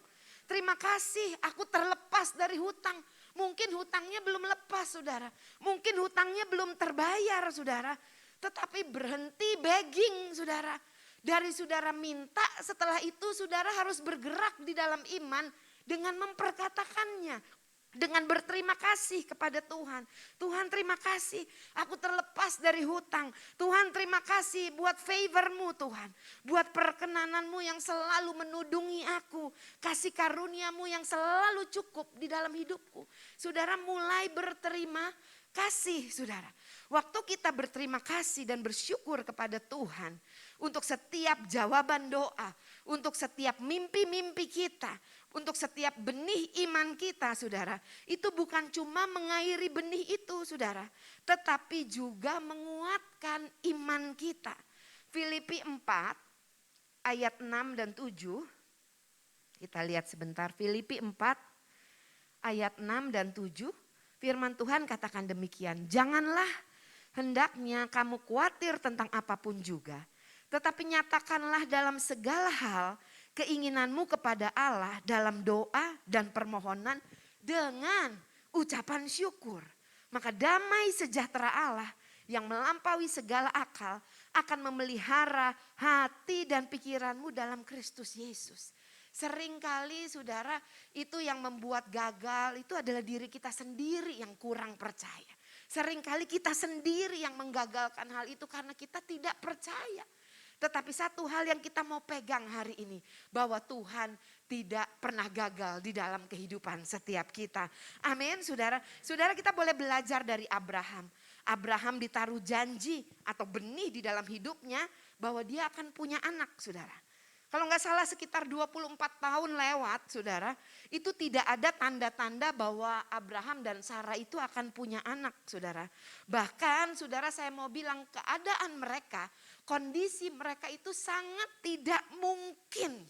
Terima kasih aku terlepas dari hutang. Mungkin hutangnya belum lepas saudara. Mungkin hutangnya belum terbayar saudara. Tetapi berhenti begging saudara. Dari saudara minta, setelah itu saudara harus bergerak di dalam iman dengan memperkatakannya. Dengan berterima kasih kepada Tuhan. Tuhan terima kasih aku terlepas dari hutang. Tuhan terima kasih buat favor-Mu Tuhan. Buat perkenananmu yang selalu menudungi aku. Kasih karunia-Mu yang selalu cukup di dalam hidupku. Saudara mulai berterima kasih saudara. Waktu kita berterima kasih dan bersyukur kepada Tuhan. Untuk setiap jawaban doa. Untuk setiap mimpi-mimpi kita. Untuk setiap benih iman kita saudara. Itu bukan cuma mengairi benih itu saudara. Tetapi juga menguatkan iman kita. Filipi 4 ayat 6 dan 7. Kita lihat sebentar, Filipi 4 ayat 6 dan 7. Firman Tuhan katakan demikian, janganlah hendaknya kamu khawatir tentang apapun juga. Tetapi nyatakanlah dalam segala hal keinginanmu kepada Allah dalam doa dan permohonan dengan ucapan syukur. Maka damai sejahtera Allah yang melampaui segala akal akan memelihara hati dan pikiranmu dalam Kristus Yesus. Seringkali saudara, itu yang membuat gagal itu adalah diri kita sendiri yang kurang percaya. Seringkali kita sendiri yang menggagalkan hal itu karena kita tidak percaya. Tetapi satu hal yang kita mau pegang hari ini, bahwa Tuhan tidak pernah gagal di dalam kehidupan setiap kita. Amin saudara. Saudara, kita boleh belajar dari Abraham. Abraham ditaruh janji atau benih di dalam hidupnya bahwa dia akan punya anak saudara. Kalau nggak salah sekitar 24 tahun lewat saudara, itu tidak ada tanda-tanda bahwa Abraham dan Sarah itu akan punya anak saudara. Bahkan saudara, saya mau bilang keadaan mereka, kondisi mereka itu sangat tidak mungkin.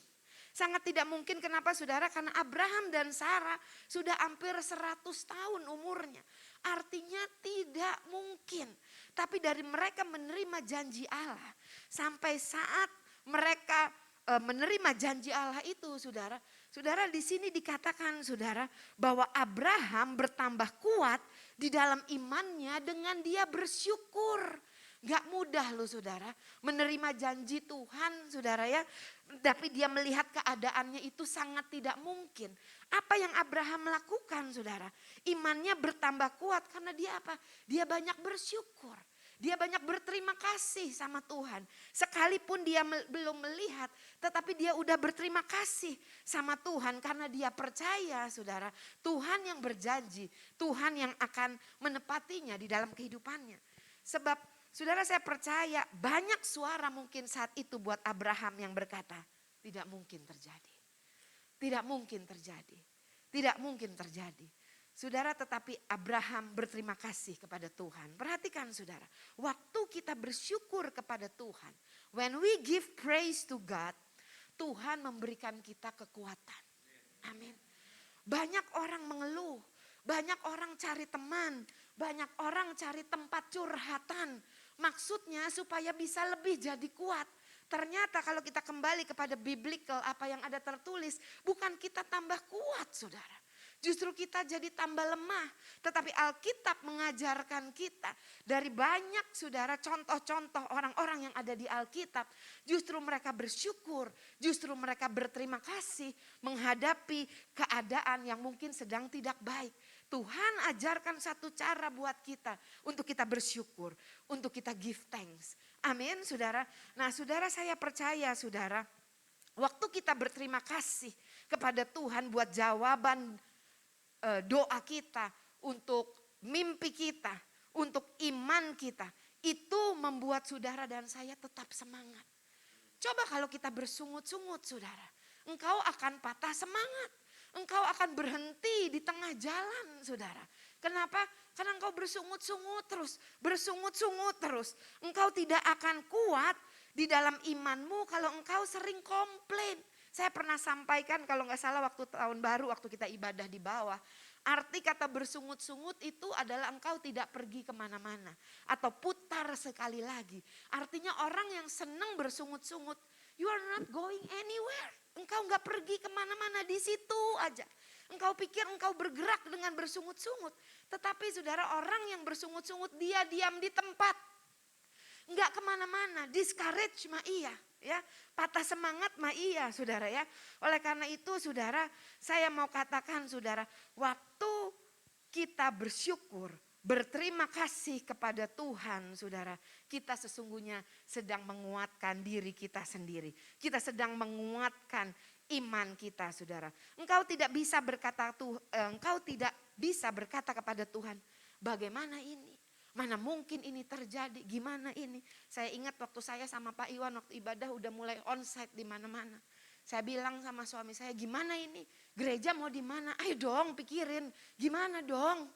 Sangat tidak mungkin, kenapa saudara? Karena Abraham dan Sarah sudah hampir 100 tahun umurnya. Artinya tidak mungkin. Tapi dari mereka menerima janji Allah, sampai saat mereka menerima janji Allah itu saudara. Saudara, di sini dikatakan saudara bahwa Abraham bertambah kuat di dalam imannya dengan dia bersyukur. Gak mudah loh saudara menerima janji Tuhan saudara ya. Tapi dia melihat keadaannya itu sangat tidak mungkin. Apa yang Abraham lakukan saudara? Imannya bertambah kuat karena dia apa? Dia banyak bersyukur. Dia banyak berterima kasih sama Tuhan. Sekalipun dia belum melihat, tetapi dia udah berterima kasih sama Tuhan karena dia percaya saudara. Tuhan yang berjanji, Tuhan yang akan menepatinya di dalam kehidupannya. Sebab saudara, saya percaya banyak suara mungkin saat itu buat Abraham yang berkata, tidak mungkin terjadi. Tidak mungkin terjadi. Tidak mungkin terjadi. Saudara, tetapi Abraham berterima kasih kepada Tuhan. Perhatikan saudara, waktu kita bersyukur kepada Tuhan, when we give praise to God, Tuhan memberikan kita kekuatan. Amin. Banyak orang mengeluh, banyak orang cari teman, banyak orang cari tempat curhatan. Maksudnya supaya bisa lebih jadi kuat. Ternyata kalau kita kembali kepada biblical, apa yang ada tertulis, bukan kita tambah kuat saudara. Justru kita jadi tambah lemah. Tetapi Alkitab mengajarkan kita dari banyak saudara contoh-contoh orang-orang yang ada di Alkitab. Justru mereka bersyukur, justru mereka berterima kasih menghadapi keadaan yang mungkin sedang tidak baik. Tuhan ajarkan satu cara buat kita untuk kita bersyukur, untuk kita give thanks. Amin saudara. Nah saudara, saya percaya saudara, waktu kita berterima kasih kepada Tuhan buat jawaban doa kita, untuk mimpi kita, untuk iman kita, itu membuat saudara dan saya tetap semangat. Coba kalau kita bersungut-sungut saudara, engkau akan patah semangat. Engkau akan berhenti di tengah jalan saudara. Kenapa? Karena engkau bersungut-sungut terus, bersungut-sungut terus. Engkau tidak akan kuat di dalam imanmu kalau engkau sering komplain. Saya pernah sampaikan kalau nggak salah waktu tahun baru, waktu kita ibadah di bawah. Arti kata bersungut-sungut itu adalah engkau tidak pergi kemana-mana. Atau putar sekali lagi. Artinya orang yang senang bersungut-sungut, you are not going anywhere. Engkau nggak pergi kemana-mana, di situ aja. Engkau pikir engkau bergerak dengan bersungut-sungut. Tetapi saudara, orang yang bersungut-sungut dia diam di tempat. Nggak kemana-mana, discourage mah iya. Ya, patah semangat mah iya saudara ya. Oleh karena itu saudara, saya mau katakan saudara, waktu kita bersyukur, berterima kasih kepada Tuhan saudara, kita sesungguhnya sedang menguatkan diri kita sendiri. Kita sedang menguatkan iman kita saudara. Engkau tidak bisa berkata kepada Tuhan, bagaimana ini? Mana mungkin ini terjadi, gimana ini? Saya ingat waktu saya sama Pak Iwan waktu ibadah udah mulai onsite di mana-mana. Saya bilang sama suami saya, gimana ini? Gereja mau di mana? Ayo dong pikirin, gimana dong?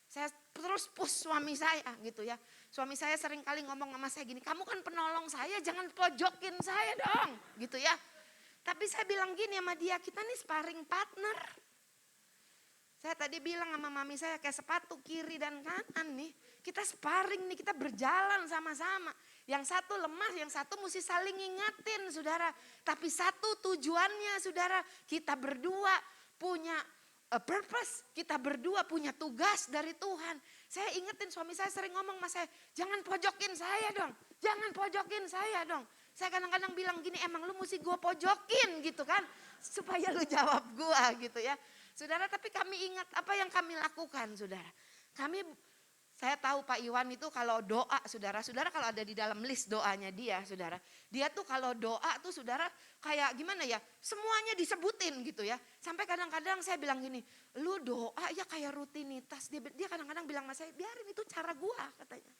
Saya terus push suami saya gitu ya. Suami saya sering kali ngomong sama saya gini, kamu kan penolong saya, jangan pojokin saya dong gitu ya. Tapi saya bilang gini sama dia, kita nih sparring partner. Saya tadi bilang sama mami saya kayak sepatu kiri dan kanan nih. Kita sparring nih, kita berjalan sama-sama. Yang satu lemah, yang satu mesti saling ingatin saudara. Tapi satu tujuannya saudara, kita berdua punya purpose, kita berdua punya tugas dari Tuhan. Saya ingetin suami saya sering ngomong sama saya, jangan pojokin saya dong, jangan pojokin saya dong. Saya kadang-kadang bilang gini, emang lu mesti gue pojokin gitu kan, supaya lu jawab gue gitu ya. Saudara, tapi kami ingat apa yang kami lakukan saudara. Saya tahu Pak Iwan itu kalau doa saudara kalau ada di dalam list doanya dia saudara. Dia tuh kalau doa tuh saudara kayak gimana ya, semuanya disebutin gitu ya. Sampai kadang-kadang saya bilang gini, lu doa ya kayak rutinitas. Dia kadang-kadang bilang sama saya, biarin itu cara gua katanya.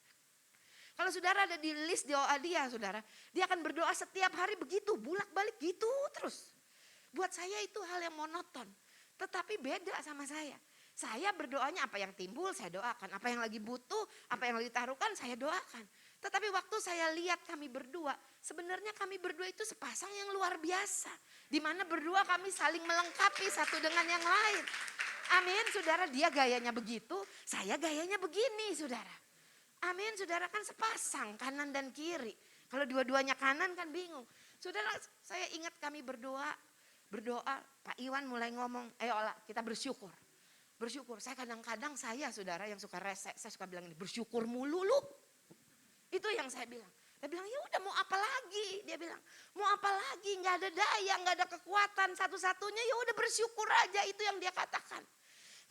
Kalau saudara ada di list doa dia saudara, dia akan berdoa setiap hari begitu, bulak-balik gitu terus. Buat saya itu hal yang monoton. Tetapi beda sama saya. Saya berdoanya apa yang timbul saya doakan. Apa yang lagi butuh, apa yang lagi taruhkan saya doakan. Tetapi waktu saya lihat kami berdua, sebenarnya kami berdua itu sepasang yang luar biasa. Di mana berdua kami saling melengkapi satu dengan yang lain. Amin, saudara, dia gayanya begitu, saya gayanya begini saudara. Amin, saudara, kan sepasang kanan dan kiri. Kalau dua-duanya kanan kan bingung. Saudara, saya ingat kami berdoa, Pak Iwan mulai ngomong, ayolah kita bersyukur. Bersyukur, saya kadang-kadang saudara yang suka rese, saya suka bilang ini, bersyukur mulu lu. Itu yang saya bilang. Dia bilang, ya udah mau apa lagi? Dia bilang, mau apa lagi? Gak ada daya, gak ada kekuatan. Satu-satunya ya udah bersyukur aja, itu yang dia katakan.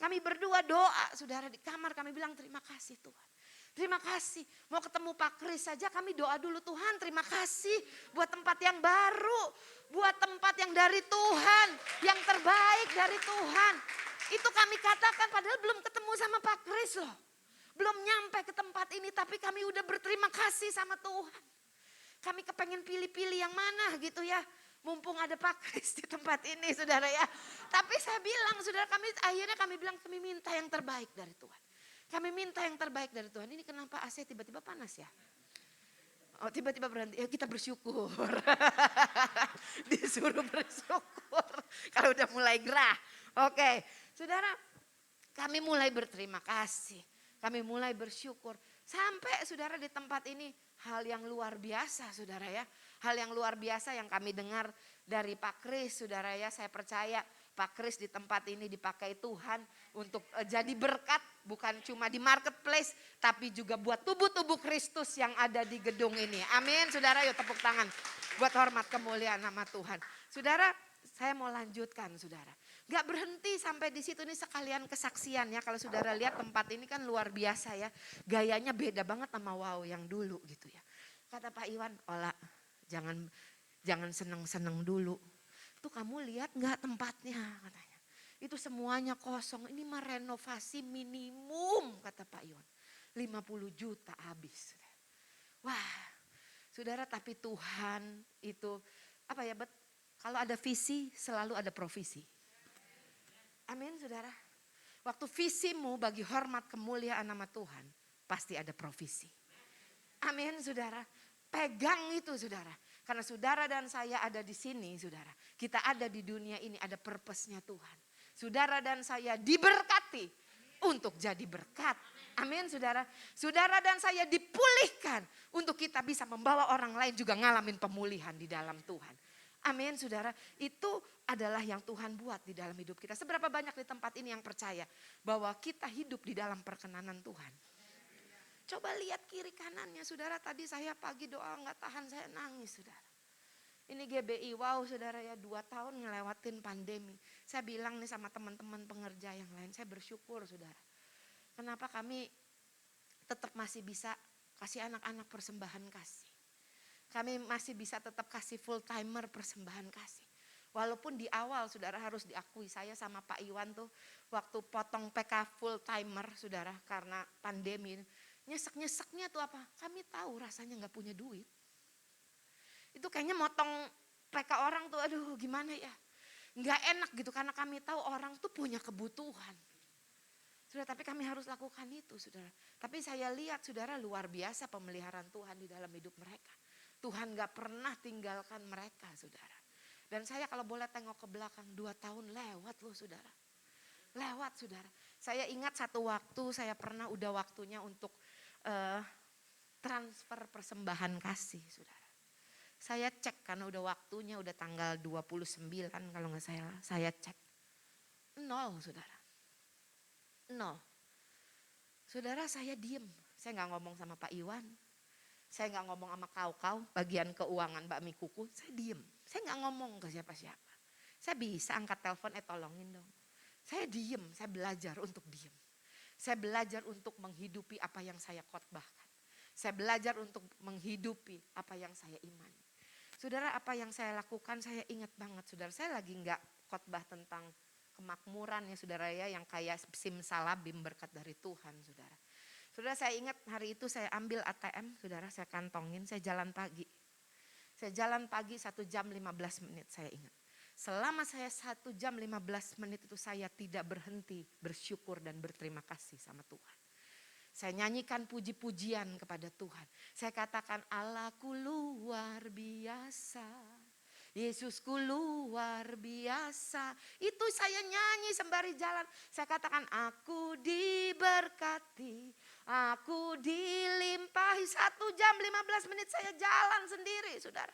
Kami berdua doa, saudara, di kamar kami bilang terima kasih Tuhan. Terima kasih, mau ketemu Pak Kris saja kami doa dulu, Tuhan terima kasih buat tempat yang baru, buat tempat yang dari Tuhan, yang terbaik dari Tuhan. Itu kami katakan padahal belum ketemu sama Pak Kris loh. Belum nyampe ke tempat ini tapi kami udah berterima kasih sama Tuhan. Kami kepengen pilih-pilih yang mana gitu ya. Mumpung ada Pak Kris di tempat ini saudara ya. Tapi saya bilang saudara akhirnya kami bilang kami minta yang terbaik dari Tuhan. Kami minta yang terbaik dari Tuhan. Ini kenapa AC tiba-tiba panas ya? Oh tiba-tiba berhenti, ya kita bersyukur. Disuruh bersyukur. Kalau udah mulai gerah. Oke, saudara kami mulai berterima kasih. Kami mulai bersyukur. Sampai saudara di tempat ini hal yang luar biasa saudara ya. Hal yang luar biasa yang kami dengar dari Pak Kris saudara ya. Saya percaya Pak Kris di tempat ini dipakai Tuhan untuk jadi berkat. Bukan cuma di marketplace tapi juga buat tubuh-tubuh Kristus yang ada di gedung ini. Amin saudara, yuk tepuk tangan buat hormat kemuliaan nama Tuhan. Saudara saya mau lanjutkan saudara. Gak berhenti sampai di situ, ini sekalian kesaksian ya. Kalau saudara lihat tempat ini kan luar biasa ya. Gayanya beda banget sama wow yang dulu gitu ya. Kata Pak Iwan, Ola jangan seneng-seneng dulu. Tuh kamu lihat gak tempatnya katanya. Itu semuanya kosong, ini mah renovasi minimum kata Pak Iwan. 50 juta habis. Wah saudara, tapi Tuhan itu apa ya, kalau ada visi selalu ada provisi. Amin saudara. Waktu visimu bagi hormat kemuliaan nama Tuhan, pasti ada provisi. Amin saudara. Pegang itu saudara. Karena saudara dan saya ada di sini saudara. Kita ada di dunia ini, ada purpose-nya Tuhan. Saudara dan saya diberkati untuk jadi berkat. Amin saudara. Saudara dan saya dipulihkan untuk kita bisa membawa orang lain juga ngalamin pemulihan di dalam Tuhan. Amin saudara. Itu adalah yang Tuhan buat di dalam hidup kita. Seberapa banyak di tempat ini yang percaya bahwa kita hidup di dalam perkenanan Tuhan. Coba lihat kiri kanannya saudara. Tadi saya pagi doa gak tahan, saya nangis saudara. Ini GBI, wow saudara ya, 2 tahun ngelewatin pandemi. Saya bilang nih sama teman-teman pengerja yang lain, saya bersyukur saudara. Kenapa kami tetap masih bisa kasih anak-anak persembahan kasih. Kami masih bisa tetap kasih full timer persembahan kasih. Walaupun di awal saudara harus diakui, saya sama Pak Iwan tuh waktu potong PK full timer saudara karena pandemi. Nyesek-nyeseknya tuh apa? Kami tahu rasanya gak punya duit. Itu kayaknya motong PK orang tuh aduh gimana ya. Gak enak gitu karena kami tahu orang tuh punya kebutuhan. Saudara, tapi kami harus lakukan itu, saudara. Tapi saya lihat, saudara, luar biasa pemeliharaan Tuhan di dalam hidup mereka. Tuhan gak pernah tinggalkan mereka, saudara. Dan saya kalau boleh tengok ke belakang, 2 tahun lewat loh, saudara. Lewat, saudara. Saya ingat satu waktu, saya pernah udah waktunya untuk transfer persembahan kasih, saudara. Saya cek karena udah waktunya, udah tanggal 29 kalau gak salah. Saya cek. 0, saudara. 0. Saudara, saya diem. Saya gak ngomong sama Pak Iwan. Saya gak ngomong sama kau-kau, bagian keuangan Mbak Mikuku. Saya diem. Saya gak ngomong ke siapa-siapa. Saya bisa angkat telepon, tolongin dong. Saya diem, saya belajar untuk diem. Saya belajar untuk menghidupi apa yang saya khotbahkan. Saya belajar untuk menghidupi apa yang saya imani. Saudara, apa yang saya lakukan saya ingat banget, saudara. Saya lagi gak khotbah tentang kemakmuran ya saudara ya, yang kayak simsalabim berkat dari Tuhan, saudara. Saudara, saya ingat hari itu saya ambil ATM, saudara, saya kantongin, saya jalan pagi. Saya jalan pagi 1 jam 15 menit, saya ingat. Selama saya 1 jam 15 menit itu saya tidak berhenti bersyukur dan berterima kasih sama Tuhan. Saya nyanyikan puji-pujian kepada Tuhan. Saya katakan Allahku luar biasa. Yesusku luar biasa. Itu saya nyanyi sembari jalan. Saya katakan aku diberkati. Aku dilimpahi. 1 jam 15 menit saya jalan sendiri, saudara.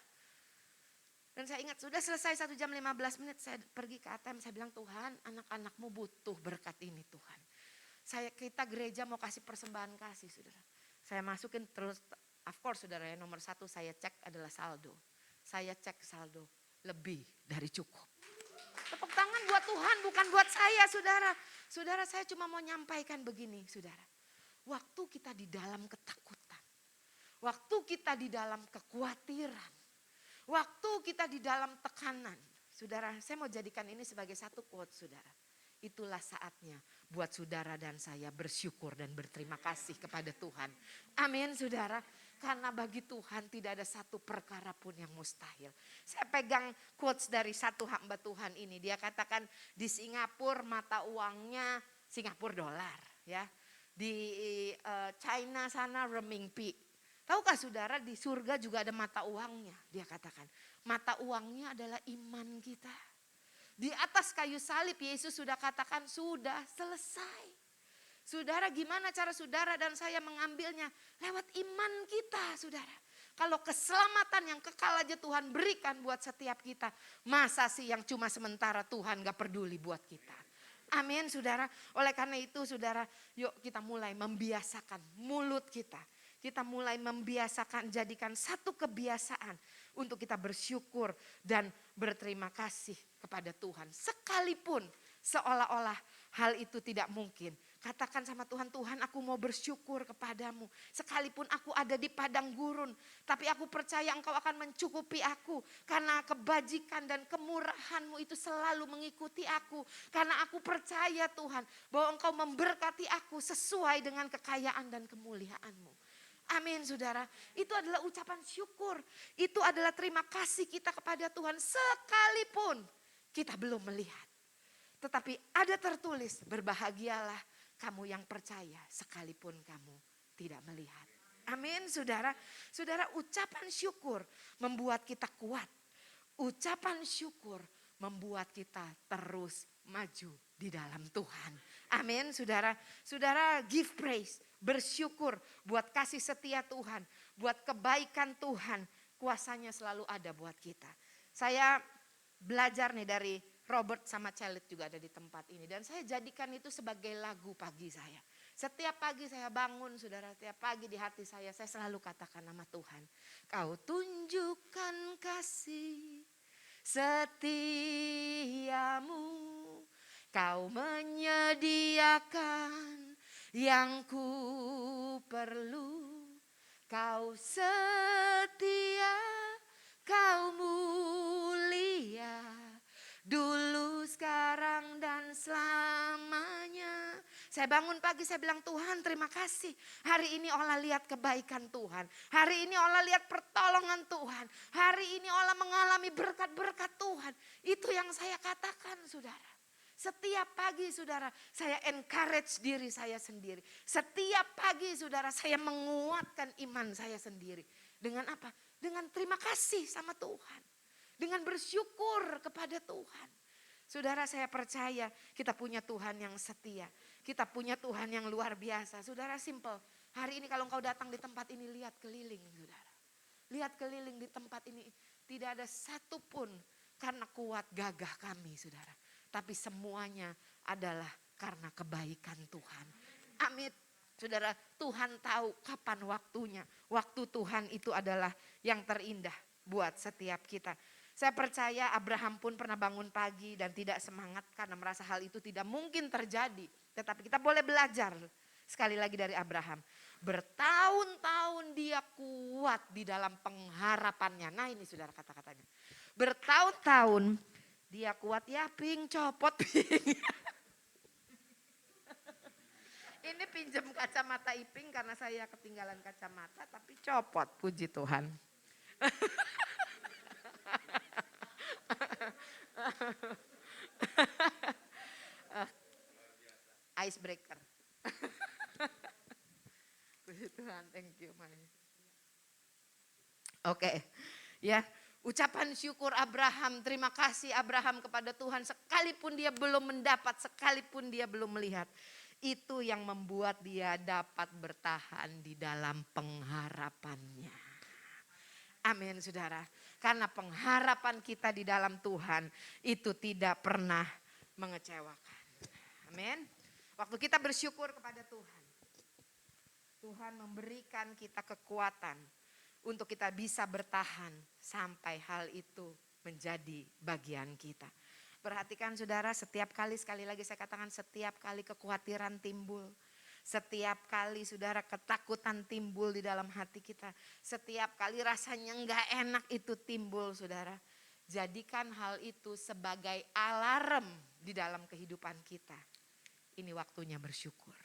Dan saya ingat sudah selesai 1 jam 15 menit saya pergi ke ATM. Saya bilang, Tuhan, anak-anakmu butuh berkat ini, Tuhan. Kita gereja mau kasih persembahan kasih, saudara. Saya masukin terus, of course saudara ya, nomor 1 saya cek adalah saldo. Saya cek saldo, lebih dari cukup. Tepuk tangan buat Tuhan, bukan buat saya, saudara. Saudara, saya cuma mau nyampaikan begini, saudara. Waktu kita di dalam ketakutan, waktu kita di dalam kekhawatiran, waktu kita di dalam tekanan, saudara, saya mau jadikan ini sebagai satu quote, saudara. Itulah saatnya buat saudara dan saya bersyukur dan berterima kasih kepada Tuhan. Amin, saudara. Karena bagi Tuhan tidak ada satu perkara pun yang mustahil. Saya pegang quotes dari satu hamba Tuhan ini. Dia katakan di Singapura mata uangnya Singapura dolar, ya. Di China sana renminbi. Tahukah saudara, di surga juga ada mata uangnya. Dia katakan mata uangnya adalah iman kita. Di atas kayu salib Yesus sudah katakan sudah selesai. Saudara, gimana cara saudara dan saya mengambilnya? Lewat iman kita, saudara. Kalau keselamatan yang kekal aja Tuhan berikan buat setiap kita, masa sih yang cuma sementara Tuhan gak peduli buat kita. Amin, saudara. Oleh karena itu, saudara, yuk kita mulai membiasakan mulut kita. Kita mulai membiasakan, jadikan satu kebiasaan untuk kita bersyukur dan berterima kasih kepada Tuhan. Sekalipun seolah-olah hal itu tidak mungkin. Katakan sama Tuhan, Tuhan aku mau bersyukur kepadamu. Sekalipun aku ada di padang gurun, tapi aku percaya Engkau akan mencukupi aku. Karena kebajikan dan kemurahan-Mu itu selalu mengikuti aku. Karena aku percaya Tuhan bahwa Engkau memberkati aku sesuai dengan kekayaan dan kemuliaan-Mu. Amin, saudara. Itu adalah ucapan syukur. Itu adalah terima kasih kita kepada Tuhan sekalipun kita belum melihat. Tetapi ada tertulis, berbahagialah kamu yang percaya sekalipun kamu tidak melihat. Amin, saudara. Saudara, ucapan syukur membuat kita kuat. Ucapan syukur membuat kita terus maju di dalam Tuhan. Amin, saudara. Saudara, give praise. Bersyukur buat kasih setia Tuhan, buat kebaikan Tuhan, kuasanya selalu ada buat kita. Saya belajar nih dari Robert sama Celit juga ada di tempat ini. Dan saya jadikan itu sebagai lagu pagi saya. Setiap pagi saya bangun, saudara, setiap pagi di hati saya selalu katakan nama Tuhan. Kau tunjukkan kasih setiamu, kau menyediakan yang ku perlu, kau setia, kau mulia, dulu, sekarang, dan selamanya. Saya bangun pagi, saya bilang Tuhan terima kasih. Hari ini olah lihat kebaikan Tuhan. Hari ini olah lihat pertolongan Tuhan. Hari ini olah mengalami berkat-berkat Tuhan. Itu yang saya katakan, saudara. Setiap pagi saudara saya encourage diri saya sendiri. Setiap pagi saudara saya menguatkan iman saya sendiri. Dengan apa? Dengan terima kasih sama Tuhan. Dengan bersyukur kepada Tuhan. Saudara saya percaya kita punya Tuhan yang setia. Kita punya Tuhan yang luar biasa. Saudara simple. Hari ini kalau engkau datang di tempat ini lihat keliling saudara. Lihat keliling di tempat ini. Tidak ada satupun karena kuat gagah kami saudara. Tapi semuanya adalah karena kebaikan Tuhan. Amin. Saudara, Tuhan tahu kapan waktunya. Waktu Tuhan itu adalah yang terindah buat setiap kita. Saya percaya Abraham pun pernah bangun pagi dan tidak semangat karena merasa hal itu tidak mungkin terjadi. Tetapi kita boleh belajar sekali lagi dari Abraham. Bertahun-tahun dia kuat di dalam pengharapannya. Nah ini saudara kata-katanya. Bertahun-tahun dia kuat ya ping copot ping. Ini pinjam kacamata Iping karena saya ketinggalan kacamata tapi copot puji Tuhan. Icebreaker. Puji Tuhan, thank you Mai. Oke, ya. Ucapan syukur Abraham, terima kasih Abraham kepada Tuhan sekalipun dia belum mendapat, sekalipun dia belum melihat. Itu yang membuat dia dapat bertahan di dalam pengharapannya. Amin saudara. Karena pengharapan kita di dalam Tuhan itu tidak pernah mengecewakan. Amin. Waktu kita bersyukur kepada Tuhan. Tuhan memberikan kita kekuatan untuk kita bisa bertahan sampai hal itu menjadi bagian kita. Perhatikan saudara, setiap kali, sekali lagi saya katakan setiap kali kekhawatiran timbul. Setiap kali saudara ketakutan timbul di dalam hati kita. Setiap kali rasanya enggak enak itu timbul saudara. Jadikan hal itu sebagai alarm di dalam kehidupan kita. Ini waktunya bersyukur.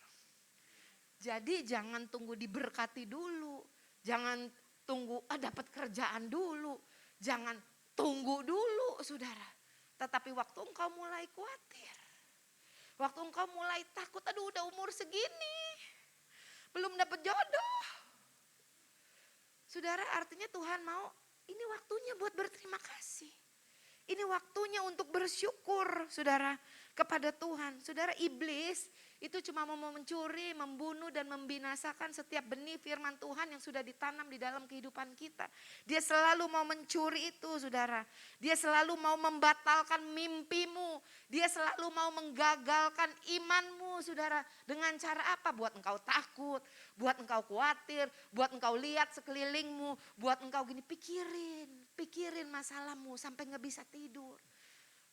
Jadi jangan tunggu diberkati dulu. Jangan tunggu dapat kerjaan dulu. Jangan tunggu dulu saudara. Tetapi waktu engkau mulai khawatir. Waktu engkau mulai takut, aduh udah umur segini. Belum dapat jodoh. Saudara artinya Tuhan mau ini waktunya buat berterima kasih. Ini waktunya untuk bersyukur saudara kepada Tuhan. Saudara iblis itu cuma mau mencuri, membunuh dan membinasakan setiap benih firman Tuhan yang sudah ditanam di dalam kehidupan kita. Dia selalu mau mencuri itu saudara. Dia selalu mau membatalkan mimpimu. Dia selalu mau menggagalkan imanmu saudara. Dengan cara apa? Buat engkau takut, buat engkau khawatir, buat engkau lihat sekelilingmu. Buat engkau gini pikirin masalahmu sampai gak bisa tidur.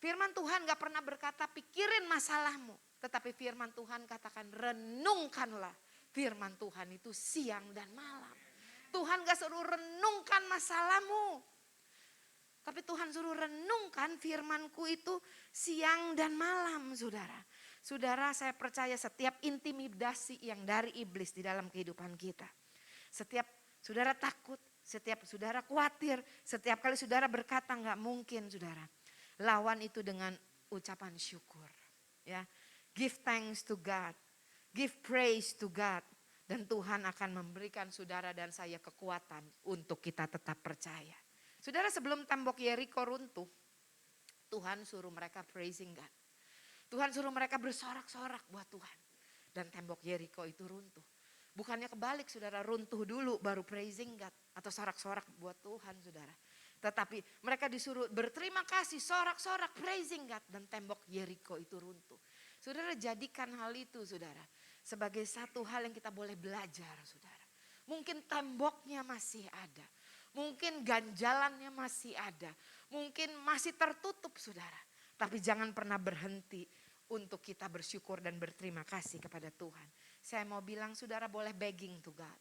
Firman Tuhan gak pernah berkata pikirin masalahmu. Tetapi firman Tuhan katakan renungkanlah firman Tuhan itu siang dan malam. Tuhan gak suruh renungkan masalahmu. Tapi Tuhan suruh renungkan firmanku itu siang dan malam saudara. Saudara saya percaya setiap intimidasi yang dari iblis di dalam kehidupan kita. Setiap saudara takut, setiap saudara khawatir, setiap kali saudara berkata gak mungkin saudara. Lawan itu dengan ucapan syukur ya. Give thanks to God. Give praise to God. Dan Tuhan akan memberikan saudara dan saya kekuatan untuk kita tetap percaya. Saudara sebelum tembok Yeriko runtuh, Tuhan suruh mereka praising God. Tuhan suruh mereka bersorak-sorak buat Tuhan. Dan tembok Yeriko itu runtuh. Bukannya kebalik saudara, runtuh dulu baru praising God. Atau sorak-sorak buat Tuhan saudara. Tetapi mereka disuruh berterima kasih, sorak-sorak, praising God. Dan tembok Yeriko itu runtuh. Saudara jadikan hal itu saudara sebagai satu hal yang kita boleh belajar saudara. Mungkin temboknya masih ada. Mungkin ganjalannya masih ada. Mungkin masih tertutup saudara. Tapi jangan pernah berhenti untuk kita bersyukur dan berterima kasih kepada Tuhan. Saya mau bilang saudara boleh begging to God.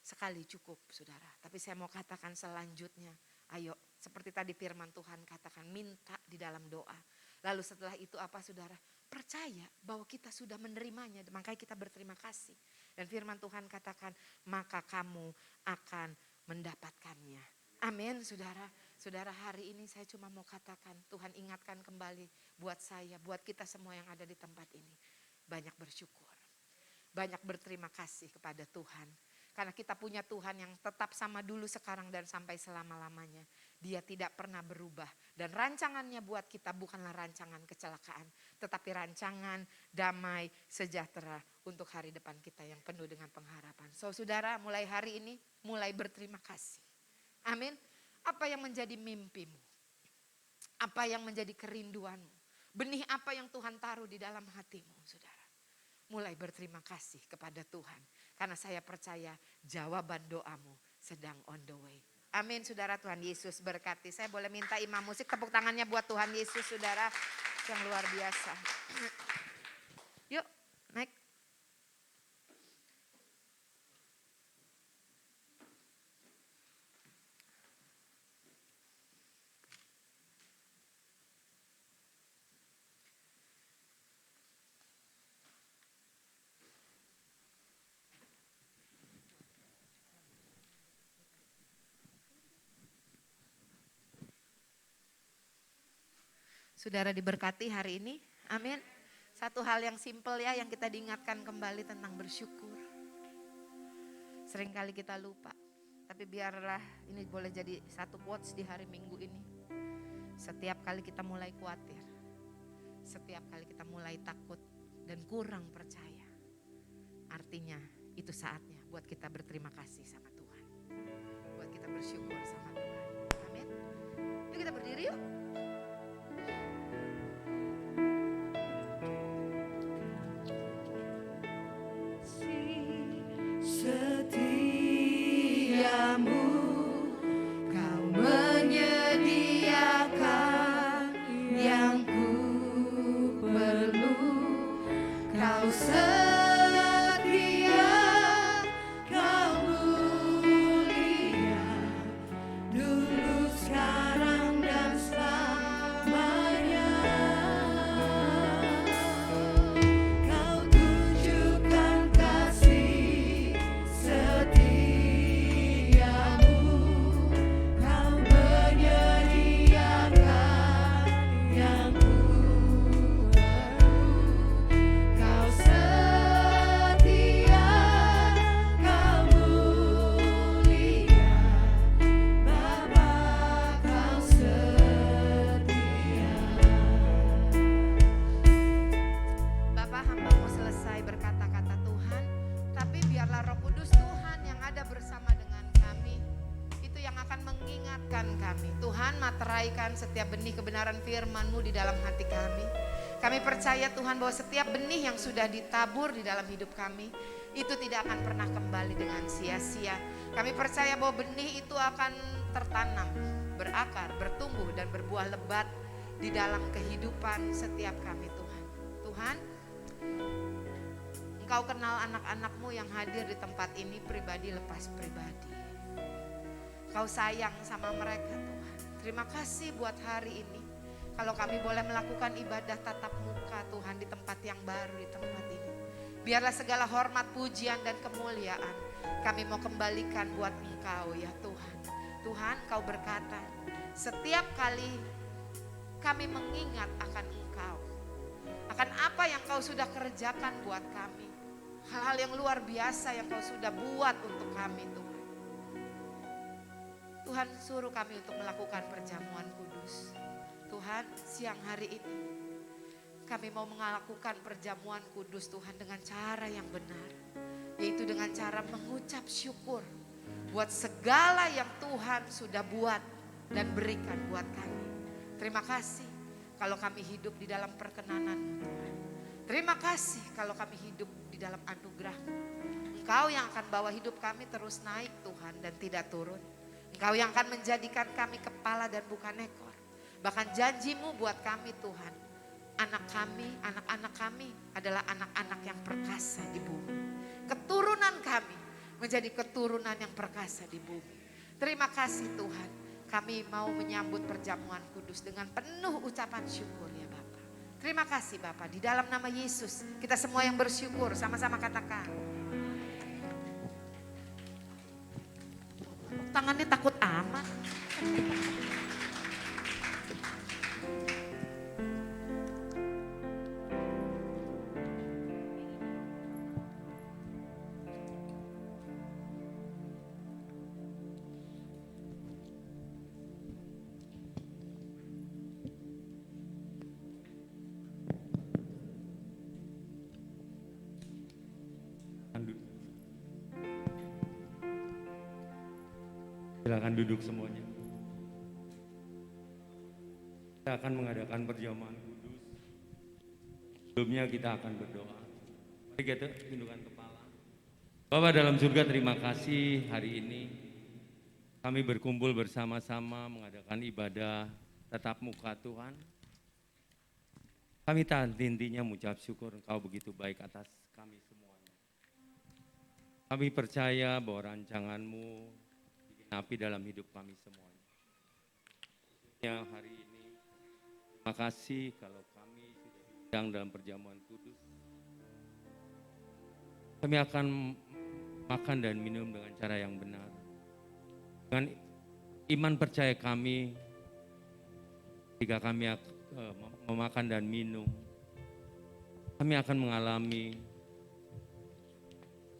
Sekali cukup saudara. Tapi saya mau katakan selanjutnya. Ayo seperti tadi firman Tuhan katakan minta di dalam doa. Lalu setelah itu apa saudara? Percaya bahwa kita sudah menerimanya, makanya kita berterima kasih. Dan firman Tuhan katakan, maka kamu akan mendapatkannya. Amin saudara. Saudara, hari ini saya cuma mau katakan, Tuhan ingatkan kembali buat saya, buat kita semua yang ada di tempat ini. Banyak bersyukur, banyak berterima kasih kepada Tuhan. Karena kita punya Tuhan yang tetap sama dulu, sekarang, dan sampai selama-lamanya. Dia tidak pernah berubah. Dan rancangannya buat kita bukanlah rancangan kecelakaan, tetapi rancangan damai sejahtera untuk hari depan kita yang penuh dengan pengharapan. So saudara, mulai hari ini, mulai berterima kasih. Amin. Apa yang menjadi mimpimu? Apa yang menjadi kerinduanmu? Benih apa yang Tuhan taruh di dalam hatimu, saudara? Mulai berterima kasih kepada Tuhan. Karena saya percaya jawaban doamu sedang on the way. Amin, saudara. Tuhan Yesus berkati. Saya boleh minta imam musik tepuk tangannya buat Tuhan Yesus, saudara, yang luar biasa. Yuk, naik. Saudara diberkati hari ini, amin. Satu hal yang simpel ya, yang kita diingatkan kembali tentang bersyukur. Seringkali kita lupa, tapi biarlah ini boleh jadi satu quotes di hari Minggu ini. Setiap kali kita mulai khawatir, setiap kali kita mulai takut dan kurang percaya, artinya itu saatnya buat kita berterima kasih sama Tuhan. Buat kita bersyukur sama Tuhan, amin. Yuk kita berdiri yuk. Setiamu kau menyediakan yang ku perlu, kau setia, kau mulia, dulu sekarang dan selamanya. Kau tunjukkan kasih setiamu, kau menyediakan yang ku perlu, kau setia, kau mulia, Bapa kau setia. Bapa, hamba mau selesai berkata-kata Tuhan, tapi biarlah Roh Kudus Tuhan yang ada bersama dengan kami, itu yang akan mengingatkan kami. Tuhan, materaikan setiap benih kebenaran firman-Mu di dalam hati kami. Kami percaya Tuhan bahwa setiap benih yang sudah ditabur di dalam hidup kami, itu tidak akan pernah kembali dengan sia-sia. Kami percaya bahwa benih itu akan tertanam, berakar, bertumbuh dan berbuah lebat di dalam kehidupan setiap kami Tuhan. Tuhan, Engkau kenal anak-anak-Mu yang hadir di tempat ini pribadi lepas pribadi. Kau sayang sama mereka Tuhan. Terima kasih buat hari ini. Kalau kami boleh melakukan ibadah tatap muka Tuhan di tempat yang baru, di tempat ini. Biarlah segala hormat, pujian dan kemuliaan kami mau kembalikan buat Engkau ya Tuhan. Tuhan, Kau berkata, setiap kali kami mengingat akan Engkau, akan apa yang Kau sudah kerjakan buat kami, hal-hal yang luar biasa yang Kau sudah buat untuk kami Tuhan. Tuhan, suruh kami untuk melakukan perjamuan kudus. Tuhan, siang hari ini kami mau melakukan perjamuan kudus Tuhan dengan cara yang benar, yaitu dengan cara mengucap syukur buat segala yang Tuhan sudah buat dan berikan buat kami. Terima kasih kalau kami hidup di dalam perkenanan-Mu Tuhan. Terima kasih kalau kami hidup di dalam anugerah-Mu. Engkau yang akan bawa hidup kami terus naik Tuhan dan tidak turun. Engkau yang akan menjadikan kami kepala dan bukan ekor. Bahkan janji-Mu buat kami Tuhan, anak-anak kami adalah anak-anak yang perkasa di bumi. Keturunan kami menjadi keturunan yang perkasa di bumi. Terima kasih Tuhan, kami mau menyambut perjamuan kudus dengan penuh ucapan syukur ya Bapa. Terima kasih Bapa, di dalam nama Yesus kita semua yang bersyukur sama-sama katakan. Tangannya takut amat. Silakan duduk semuanya. Kita akan mengadakan perjamuan kudus. Sebelumnya kita akan berdoa. Mari kita tundukkan kepala. Bapa dalam surga, terima kasih hari ini kami berkumpul bersama-sama mengadakan ibadah tatap muka Tuhan. Kami tak henti-hentinya mengucap syukur Engkau begitu baik atas kami semuanya. Kami percaya bahwa rancangan-Mu digenapi dalam hidup kami semuanya. Ya, hari ini terima kasih kalau kami sudah diundang dalam perjamuan kudus. Kami akan makan dan minum dengan cara yang benar. Dengan iman percaya kami, jika kami memakan dan minum, kami akan mengalami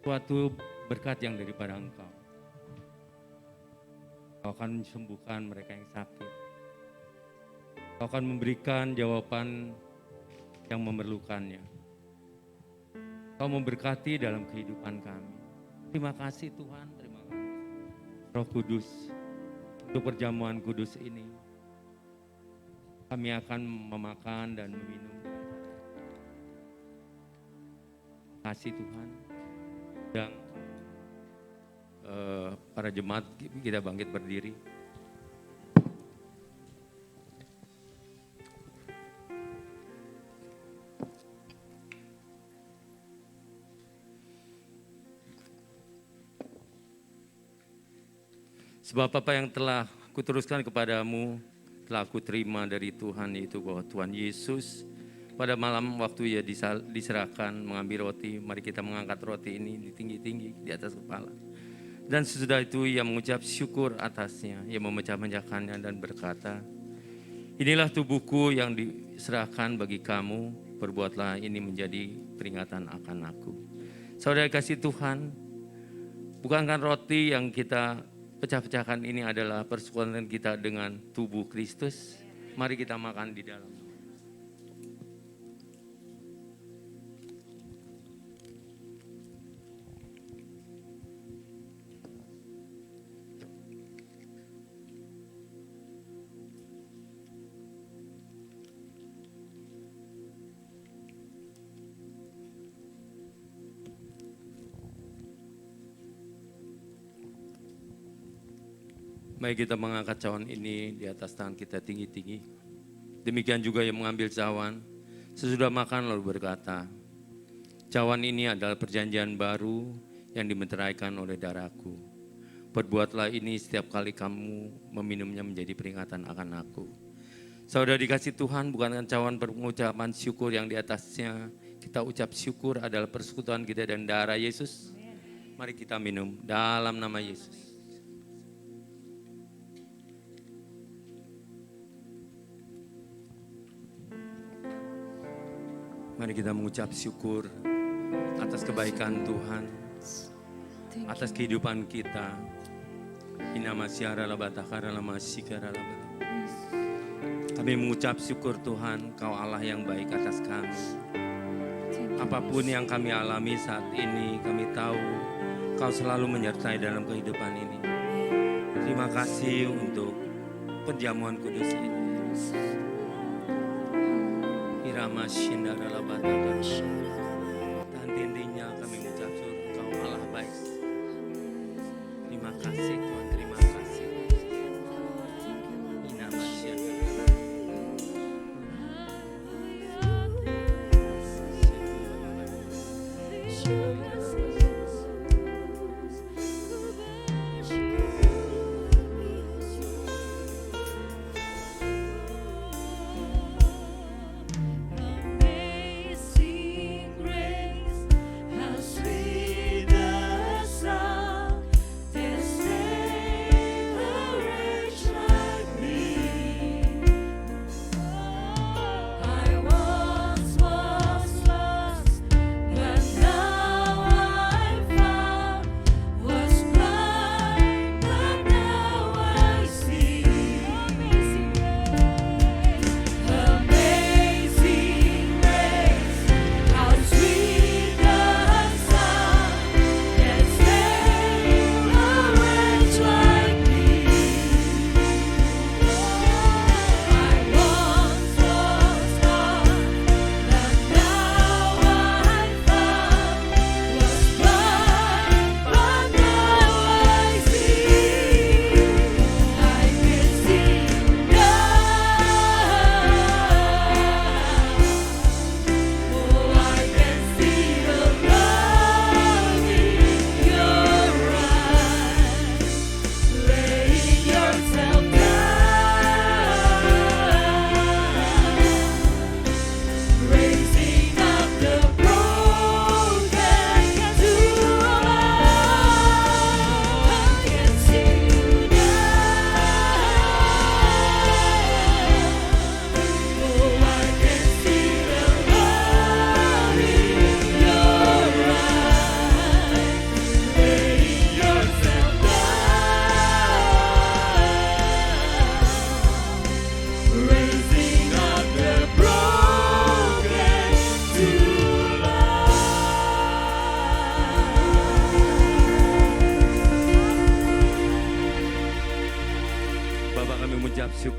suatu berkat yang daripada Engkau. Kau akan sembuhkan mereka yang sakit. Kau akan memberikan jawaban yang memerlukannya. Kau memberkati dalam kehidupan kami. Terima kasih Tuhan, terima kasih Roh Kudus untuk perjamuan kudus ini. Kami akan memakan dan meminum dengan cara. Terima kasih Tuhan. Dan para jemaat kita bangkit berdiri. Sebab apa yang telah kuteruskan kepadamu telah aku terima dari Tuhan, yaitu bahwa Tuhan Yesus pada malam waktu ia diserahkan mengambil roti, mari kita mengangkat roti ini di tinggi-tinggi di atas kepala. Dan sesudah itu ia mengucap syukur atasnya, ia memecah-mecahkannya dan berkata, inilah tubuhku yang diserahkan bagi kamu, perbuatlah ini menjadi peringatan akan aku. Saudara kasih Tuhan, bukankah roti yang kita pecah-pecahkan ini adalah persekutuan kita dengan tubuh Kristus? Mari kita makan di dalam. Mari kita mengangkat cawan ini di atas tangan kita tinggi-tinggi. Demikian juga yang mengambil cawan, sesudah makan lalu berkata, cawan ini adalah perjanjian baru yang dimeteraikan oleh darahku. Perbuatlah ini setiap kali kamu meminumnya menjadi peringatan akan aku. Saudara dikasih Tuhan, bukan cawan pengucapan syukur yang di atasnya kita ucap syukur adalah persekutuan kita dan darah Yesus. Mari kita minum dalam nama Yesus. Mari kita mengucap syukur atas kebaikan Tuhan, atas kehidupan kita. Kami mengucap syukur Tuhan, Kau Allah yang baik atas kami. Apapun yang kami alami saat ini, kami tahu Kau selalu menyertai dalam kehidupan ini. Terima kasih untuk perjamuan kudus ini. Irama Shindara Bataka. Dan intinya kami mengucap syukur Engkau Allah baik. Terima kasih Tuhan, terima kasih. Inama Shindara. Amazing grace.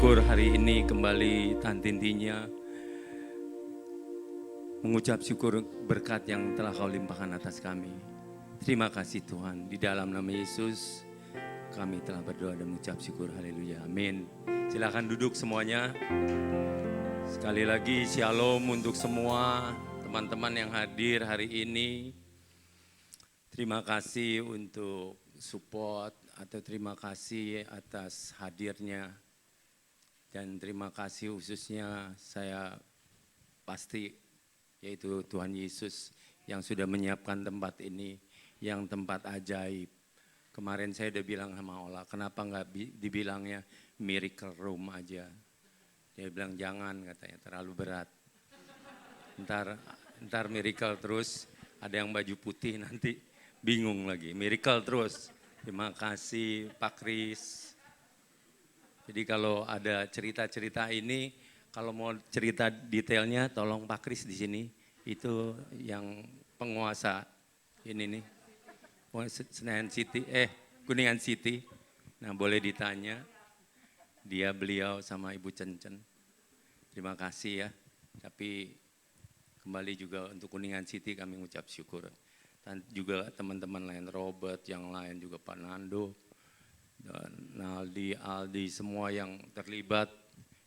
syukur hari ini kembali Tan Tintinya mengucap syukur berkat yang telah kau limpahkan atas kami. Terima kasih Tuhan, di dalam nama Yesus kami telah berdoa dan mengucap syukur. Haleluya, amin. Silakan duduk semuanya. Sekali lagi shalom untuk semua teman-teman yang hadir hari ini. Terima kasih untuk support atau terima kasih atas hadirnya. Dan terima kasih khususnya saya pasti yaitu Tuhan Yesus yang sudah menyiapkan tempat ini, yang tempat ajaib. Kemarin saya udah bilang sama Ola, kenapa nggak dibilangnya miracle room aja. Dia bilang jangan, katanya terlalu berat. Ntar miracle terus, ada yang baju putih nanti bingung lagi, miracle terus. Terima kasih Pak Kris. Jadi kalau ada cerita-cerita ini, kalau mau cerita detailnya tolong Pak Kris di sini. Itu yang penguasa ini nih. Senayan City, Kuningan City. Nah boleh ditanya, beliau sama Ibu Cencen. Terima kasih ya. Tapi kembali juga untuk Kuningan City kami mengucap syukur. Dan juga teman-teman lain, Robert, yang lain juga Pak Nando, dan Aldi, semua yang terlibat.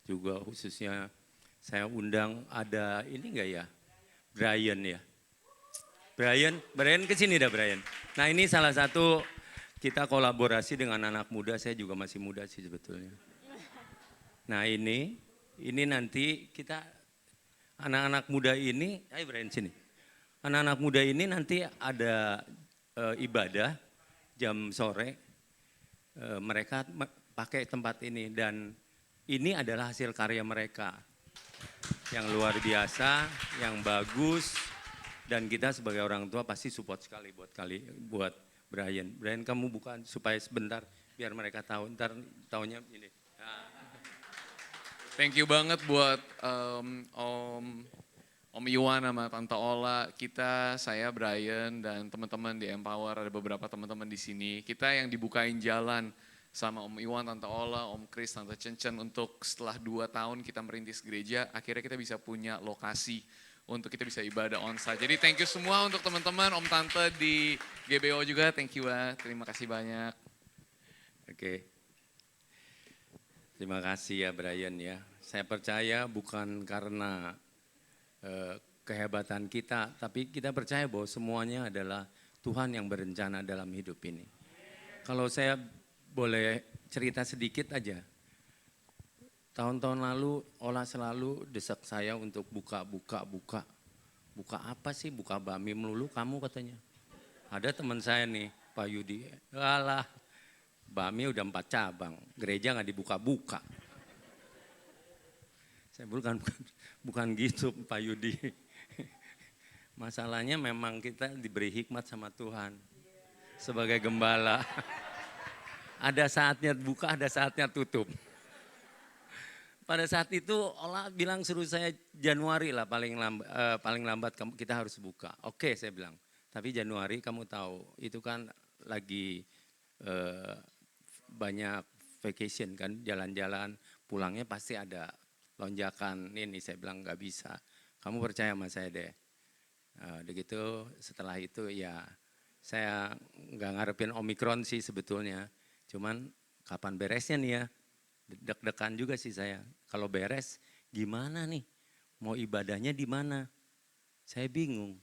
Juga khususnya saya undang ada ini enggak ya, Brian ya. Brian kesini dah Brian. Nah ini salah satu kita kolaborasi dengan anak muda, saya juga masih muda sih sebetulnya. Nah ini nanti kita anak-anak muda ini, ayo Brian sini. Anak-anak muda ini nanti ada ibadah jam sore, mereka pakai tempat ini dan ini adalah hasil karya mereka yang luar biasa, yang bagus. Dan kita sebagai orang tua pasti support sekali buat Brian. Brian kamu bukan supaya sebentar biar mereka tahu, ntar taunya ini. Nah. Thank you banget buat Om Iwan sama Tante Ola. Saya Brian dan teman-teman di Empower, ada beberapa teman-teman di sini. Kita yang dibukain jalan sama Om Iwan, Tante Ola, Om Kris, Tante Cencen untuk setelah 2 tahun kita merintis gereja, akhirnya kita bisa punya lokasi untuk kita bisa ibadah onsite. Jadi thank you semua untuk teman-teman, Om Tante di GBO juga, thank you terima kasih banyak. Oke. Terima kasih ya Brian ya. Saya percaya bukan karena kehebatan kita, tapi kita percaya bahwa semuanya adalah Tuhan yang berencana dalam hidup ini. Kalau saya boleh cerita sedikit aja, tahun-tahun lalu Ola selalu desak saya untuk buka apa sih, buka bakmi melulu kamu katanya. Ada teman saya nih Pak Yudi, alah bakmi udah 4 cabang, gereja nggak dibuka-buka. Saya bukan gitu Pak Yudi. Masalahnya memang kita diberi hikmat sama Tuhan sebagai gembala. Ada saatnya buka, ada saatnya tutup. Pada saat itu Ola bilang suruh saya Januari lah paling lambat kita harus buka. Oke saya bilang, tapi Januari kamu tahu itu kan lagi banyak vacation kan, jalan-jalan, pulangnya pasti ada lonjakan ini. Saya bilang nggak bisa, kamu percaya sama saya deh. Begitu setelah itu ya saya nggak ngarepin Omikron sih sebetulnya, cuman kapan beresnya nih ya, deg-degan juga sih saya. Kalau beres gimana nih, mau ibadahnya di mana? Saya bingung.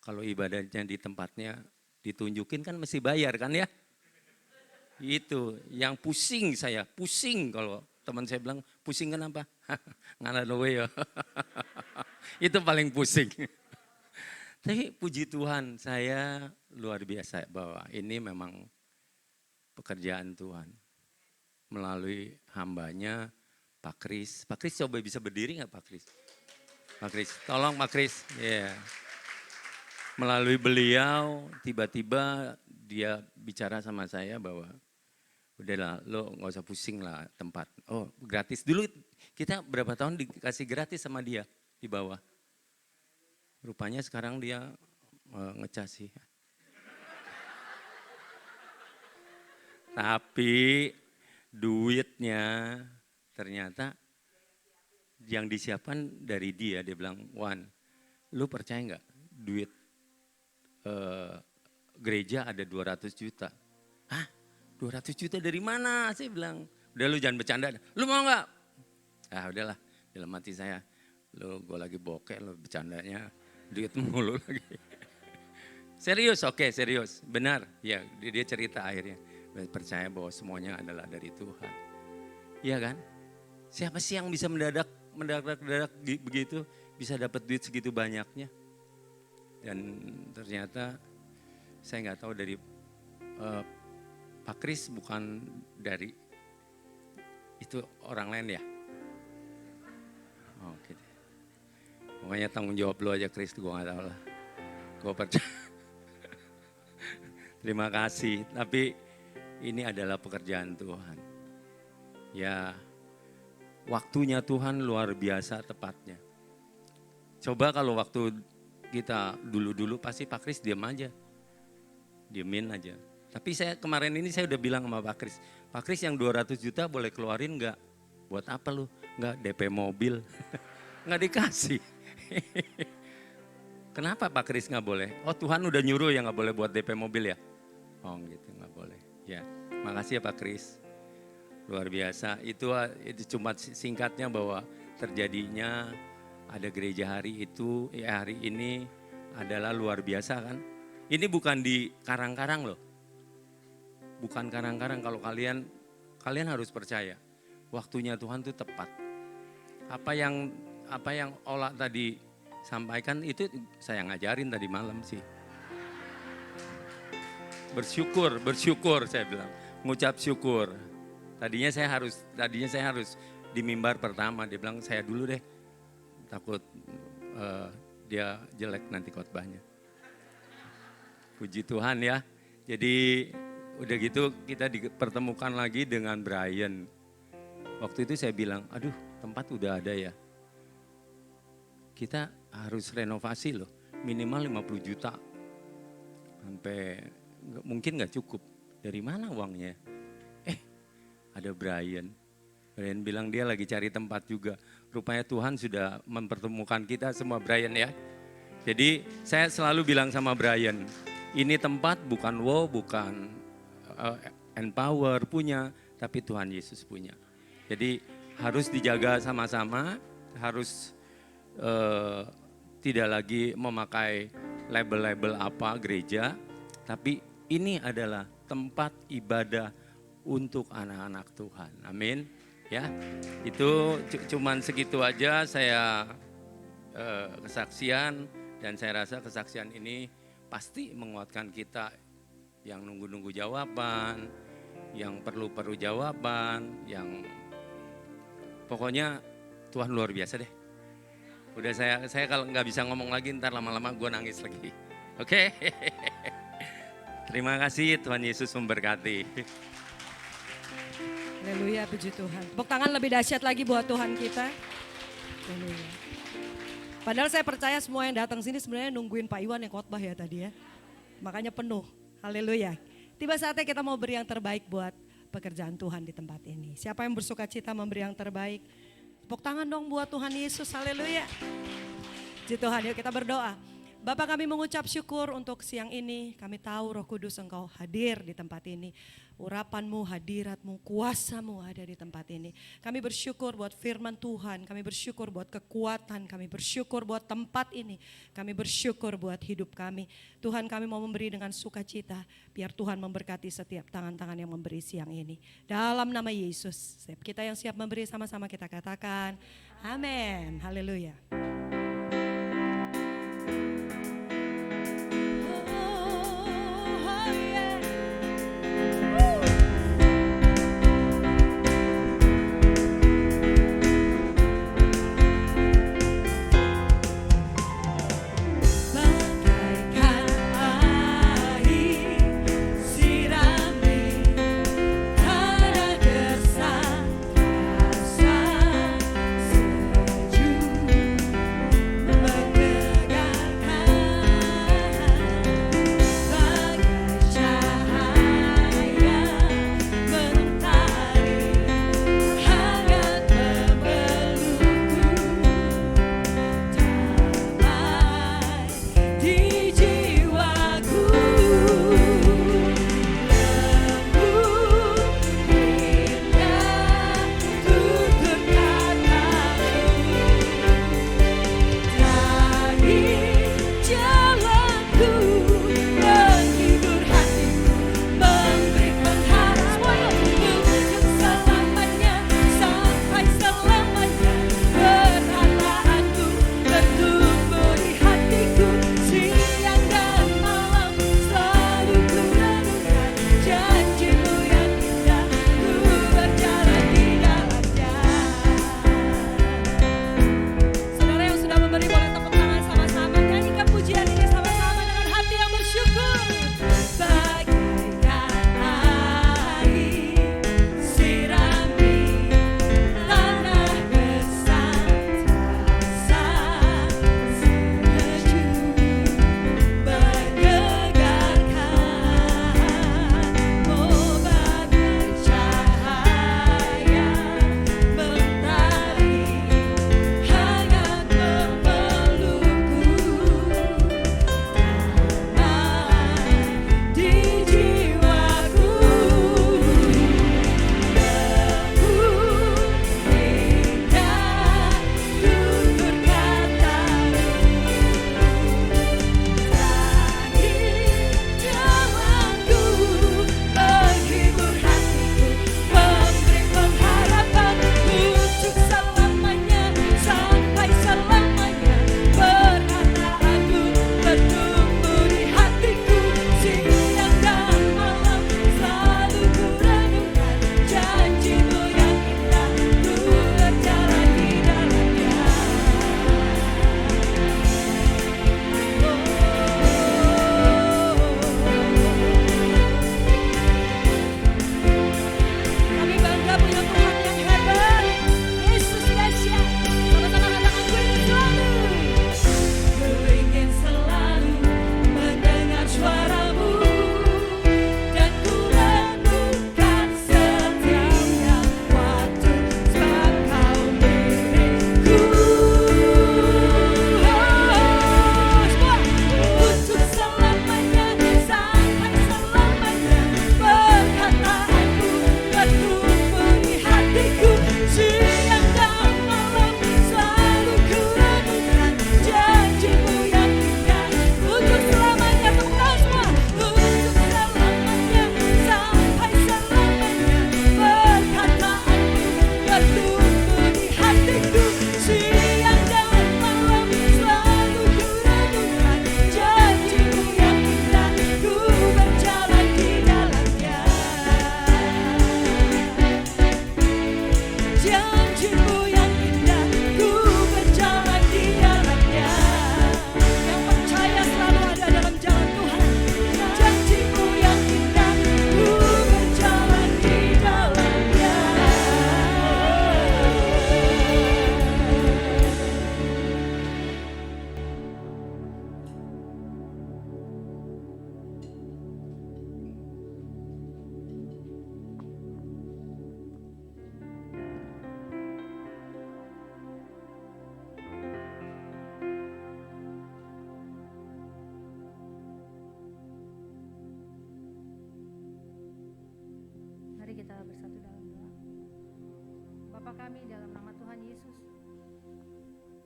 Kalau ibadahnya di tempatnya ditunjukin kan mesti bayar kan ya. Itu yang pusing saya, pusing kalau teman saya bilang pusing kenapa? Ngana ya. Itu paling pusing. Tapi puji Tuhan saya luar biasa bahwa ini memang pekerjaan Tuhan. Melalui hambanya Pak Kris. Pak Kris coba bisa berdiri nggak Pak Kris? Pak Kris, tolong Pak Kris. Yeah. Melalui beliau tiba-tiba dia bicara sama saya bahwa udahlah lo nggak usah pusing lah tempat. Oh gratis, dulu kita berapa tahun dikasih gratis sama dia di bawah. Rupanya sekarang dia ngecas sih. Tapi duitnya ternyata yang disiapkan dari dia bilang, Wan, lu percaya nggak duit gereja ada 200 juta. Hah? 200 juta dari mana? Saya bilang, udah lu jangan bercanda. Lu mau nggak? Ah udahlah, dalam hati saya, gue lagi bokeh, lu bercandanya duit mulu lagi. Serius, oke serius, benar. Ya dia cerita akhirnya, percaya bahwa semuanya adalah dari Tuhan. Iya kan? Siapa sih yang bisa mendadak begitu, bisa dapat duit segitu banyaknya? Dan ternyata saya nggak tahu dari Pak Kris bukan dari itu orang lain ya? Oh gitu. Pokoknya tanggung jawab lo aja Kris, gue nggak tahu lah. Gue percaya. Terima kasih, tapi ini adalah pekerjaan Tuhan. Ya, waktunya Tuhan luar biasa tepatnya. Coba kalau waktu kita dulu-dulu pasti Pak Kris diam aja. Diemin aja. Tapi kemarin ini saya udah bilang sama Pak Kris yang 200 juta boleh keluarin enggak? Buat apa lu? Enggak, DP mobil. Enggak dikasih. Kenapa Pak Kris nggak boleh? Oh Tuhan udah nyuruh ya nggak boleh buat DP mobil ya? Oh gitu nggak boleh. Ya, makasih ya Pak Kris. Luar biasa. Itu cuma singkatnya bahwa terjadinya ada gereja hari ini adalah luar biasa kan. Ini bukan di karang-karang loh. Bukan karang-karang, kalau kalian harus percaya. Waktunya Tuhan itu tepat. Apa yang Ola tadi sampaikan itu saya ngajarin tadi malam sih. Bersyukur saya bilang. Ngucap syukur. Tadinya saya harus di mimbar pertama. Dia bilang saya dulu deh. Takut dia jelek nanti khotbahnya. Puji Tuhan ya. Jadi udah gitu kita dipertemukan lagi dengan Brian. Waktu itu saya bilang, aduh tempat udah ada ya. Kita harus renovasi loh, minimal 50 juta. Sampai mungkin gak cukup. Dari mana uangnya? Ada Brian. Brian bilang dia lagi cari tempat juga. Rupanya Tuhan sudah mempertemukan kita semua Brian ya. Jadi saya selalu bilang sama Brian, ini tempat bukan bukan Empower punya, tapi Tuhan Yesus punya. Jadi harus dijaga sama-sama, harus tidak lagi memakai label-label apa gereja, tapi ini adalah tempat ibadah untuk anak-anak Tuhan. Amin. Ya, itu cuman segitu aja saya kesaksian, dan saya rasa kesaksian ini pasti menguatkan kita yang nunggu-nunggu jawaban, yang perlu jawaban, yang pokoknya Tuhan luar biasa deh. Udah saya kalau nggak bisa ngomong lagi ntar lama-lama gue nangis lagi. Oke? Terima kasih, Tuhan Yesus memberkati. Haleluya, puji Tuhan. Tepuk tangan lebih dahsyat lagi buat Tuhan kita. Haleluya. Padahal saya percaya semua yang datang sini sebenarnya nungguin Pak Iwan yang khotbah ya tadi ya. Makanya penuh. Haleluya. Tiba saatnya kita mau beri yang terbaik buat pekerjaan Tuhan di tempat ini. Siapa yang bersuka cita memberi yang terbaik? Tepuk tangan dong buat Tuhan Yesus. Haleluya. Puji Tuhan, yuk kita berdoa. Bapak, kami mengucap syukur untuk siang ini. Kami tahu Roh Kudus Engkau hadir di tempat ini. Urapan-Mu, hadirat-Mu, kuasa-Mu ada di tempat ini. Kami bersyukur buat firman Tuhan. Kami bersyukur buat kekuatan. Kami bersyukur buat tempat ini. Kami bersyukur buat hidup kami. Tuhan, kami mau memberi dengan sukacita. Biar Tuhan memberkati setiap tangan-tangan yang memberi siang ini. Dalam nama Yesus. Setiap kita yang siap memberi sama-sama kita katakan. Amin. Haleluya. Sirami tanah gersang sejuk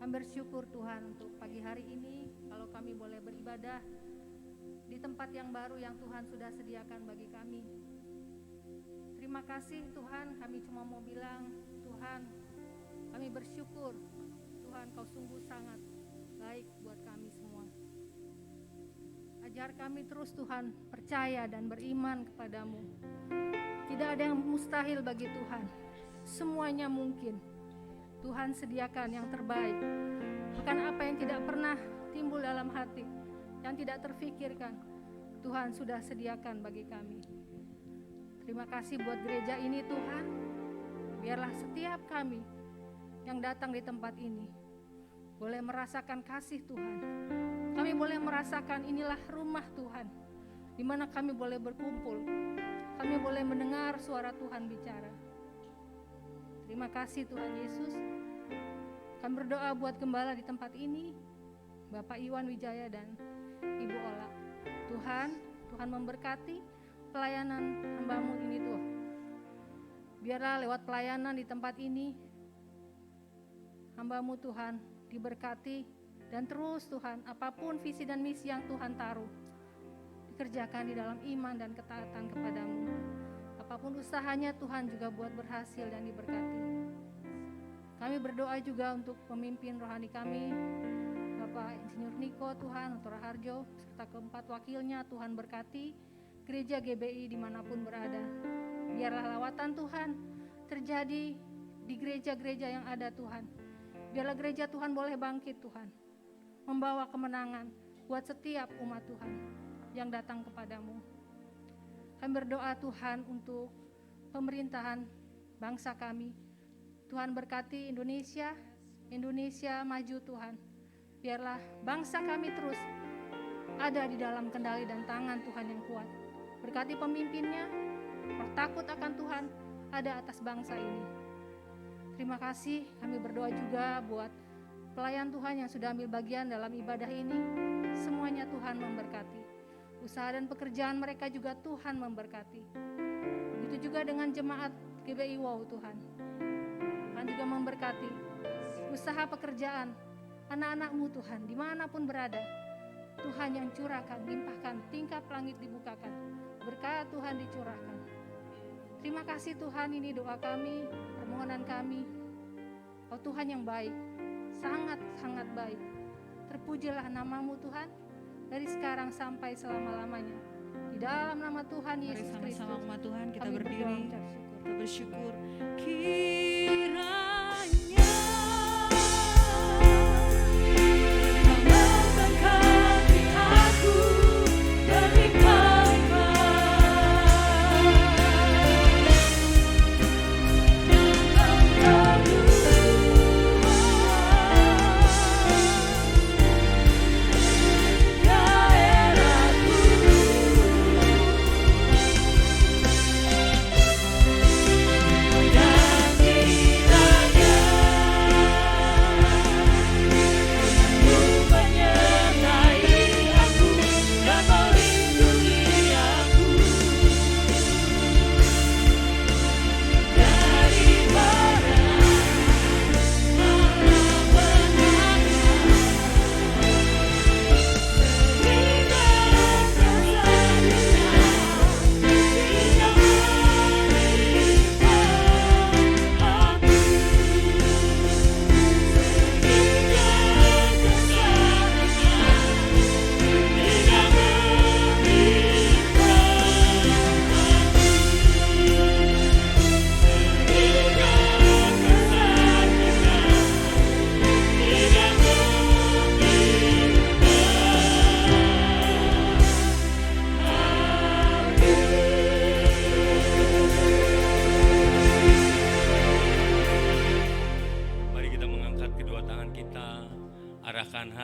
Kami bersyukur Tuhan untuk pagi hari ini kalau kami boleh beribadah di tempat yang baru yang Tuhan sudah sediakan bagi kami. Terima kasih Tuhan, kami cuma mau bilang Tuhan, kami bersyukur Tuhan, Kau sungguh sangat baik buat kami semua. Ajar kami terus Tuhan percaya dan beriman kepadamu. Tidak ada yang mustahil bagi Tuhan, semuanya mungkin. Tuhan sediakan yang terbaik. Bahkan apa yang tidak pernah timbul dalam hati, yang tidak terfikirkan, Tuhan sudah sediakan bagi kami. Terima kasih buat gereja ini Tuhan. Biarlah setiap kami yang datang di tempat ini boleh merasakan kasih Tuhan. Kami boleh merasakan inilah rumah Tuhan, di mana kami boleh berkumpul. Kami boleh mendengar suara Tuhan bicara. Terima kasih Tuhan Yesus. Kami berdoa buat gembala di tempat ini, Bapak Iwan Wijaya dan Ibu Ola. Tuhan memberkati pelayanan hamba-Mu ini Tuhan. Biarlah lewat pelayanan di tempat ini, hamba-Mu Tuhan diberkati, dan terus Tuhan apapun visi dan misi yang Tuhan taruh, dikerjakan di dalam iman dan ketaatan kepadamu. Apapun usahanya Tuhan juga buat berhasil dan diberkati. Kami berdoa juga untuk pemimpin rohani kami, Bapak Insinyur Niko Tuhan, Dr. Harjo, serta keempat wakilnya Tuhan berkati, gereja GBI dimanapun berada. Biarlah lawatan Tuhan terjadi di gereja-gereja yang ada Tuhan. Biarlah gereja Tuhan boleh bangkit Tuhan, membawa kemenangan buat setiap umat Tuhan yang datang kepadamu. Kami berdoa Tuhan untuk pemerintahan bangsa kami. Tuhan berkati Indonesia, Indonesia maju Tuhan. Biarlah bangsa kami terus ada di dalam kendali dan tangan Tuhan yang kuat. Berkati pemimpinnya, roh takut akan Tuhan ada atas bangsa ini. Terima kasih, kami berdoa juga buat pelayan Tuhan yang sudah ambil bagian dalam ibadah ini. Semuanya Tuhan memberkati. Usaha dan pekerjaan mereka juga Tuhan memberkati. Begitu juga dengan jemaat GBI Wow Tuhan. Tuhan juga memberkati usaha pekerjaan anak-anak-Mu Tuhan, dimanapun berada. Tuhan yang curahkan, limpahkan, tingkap langit dibukakan, berkat Tuhan dicurahkan. Terima kasih Tuhan, ini doa kami, permohonan kami. Oh Tuhan yang baik, sangat-sangat baik. Terpujilah nama-Mu Tuhan, dari sekarang sampai selama-lamanya. Di dalam nama Tuhan Yesus Kristus. Sama-sama umat Tuhan kita kami berdiri, berdoa mengucap syukur. kita bersyukur. Kiranya memberkati aku dari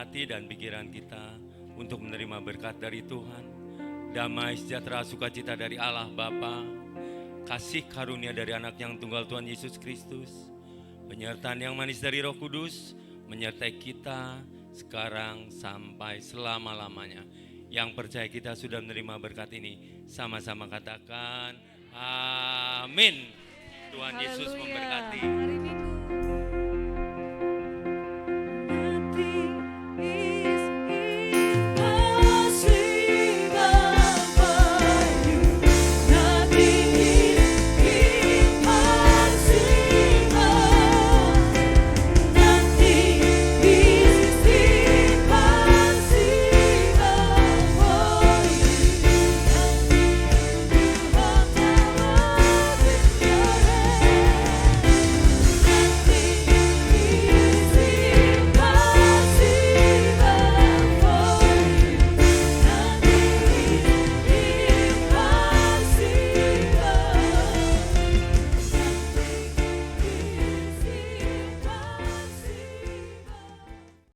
hati dan pikiran kita untuk menerima berkat dari Tuhan. Damai sejahtera sukacita dari Allah Bapa, kasih karunia dari anak yang tunggal Tuhan Yesus Kristus, penyertaan yang manis dari Roh Kudus menyertai kita sekarang sampai selama-lamanya. Yang percaya kita sudah menerima berkat ini, sama-sama katakan amin. Tuhan Yesus Haleluya. memberkati. Hari Minggu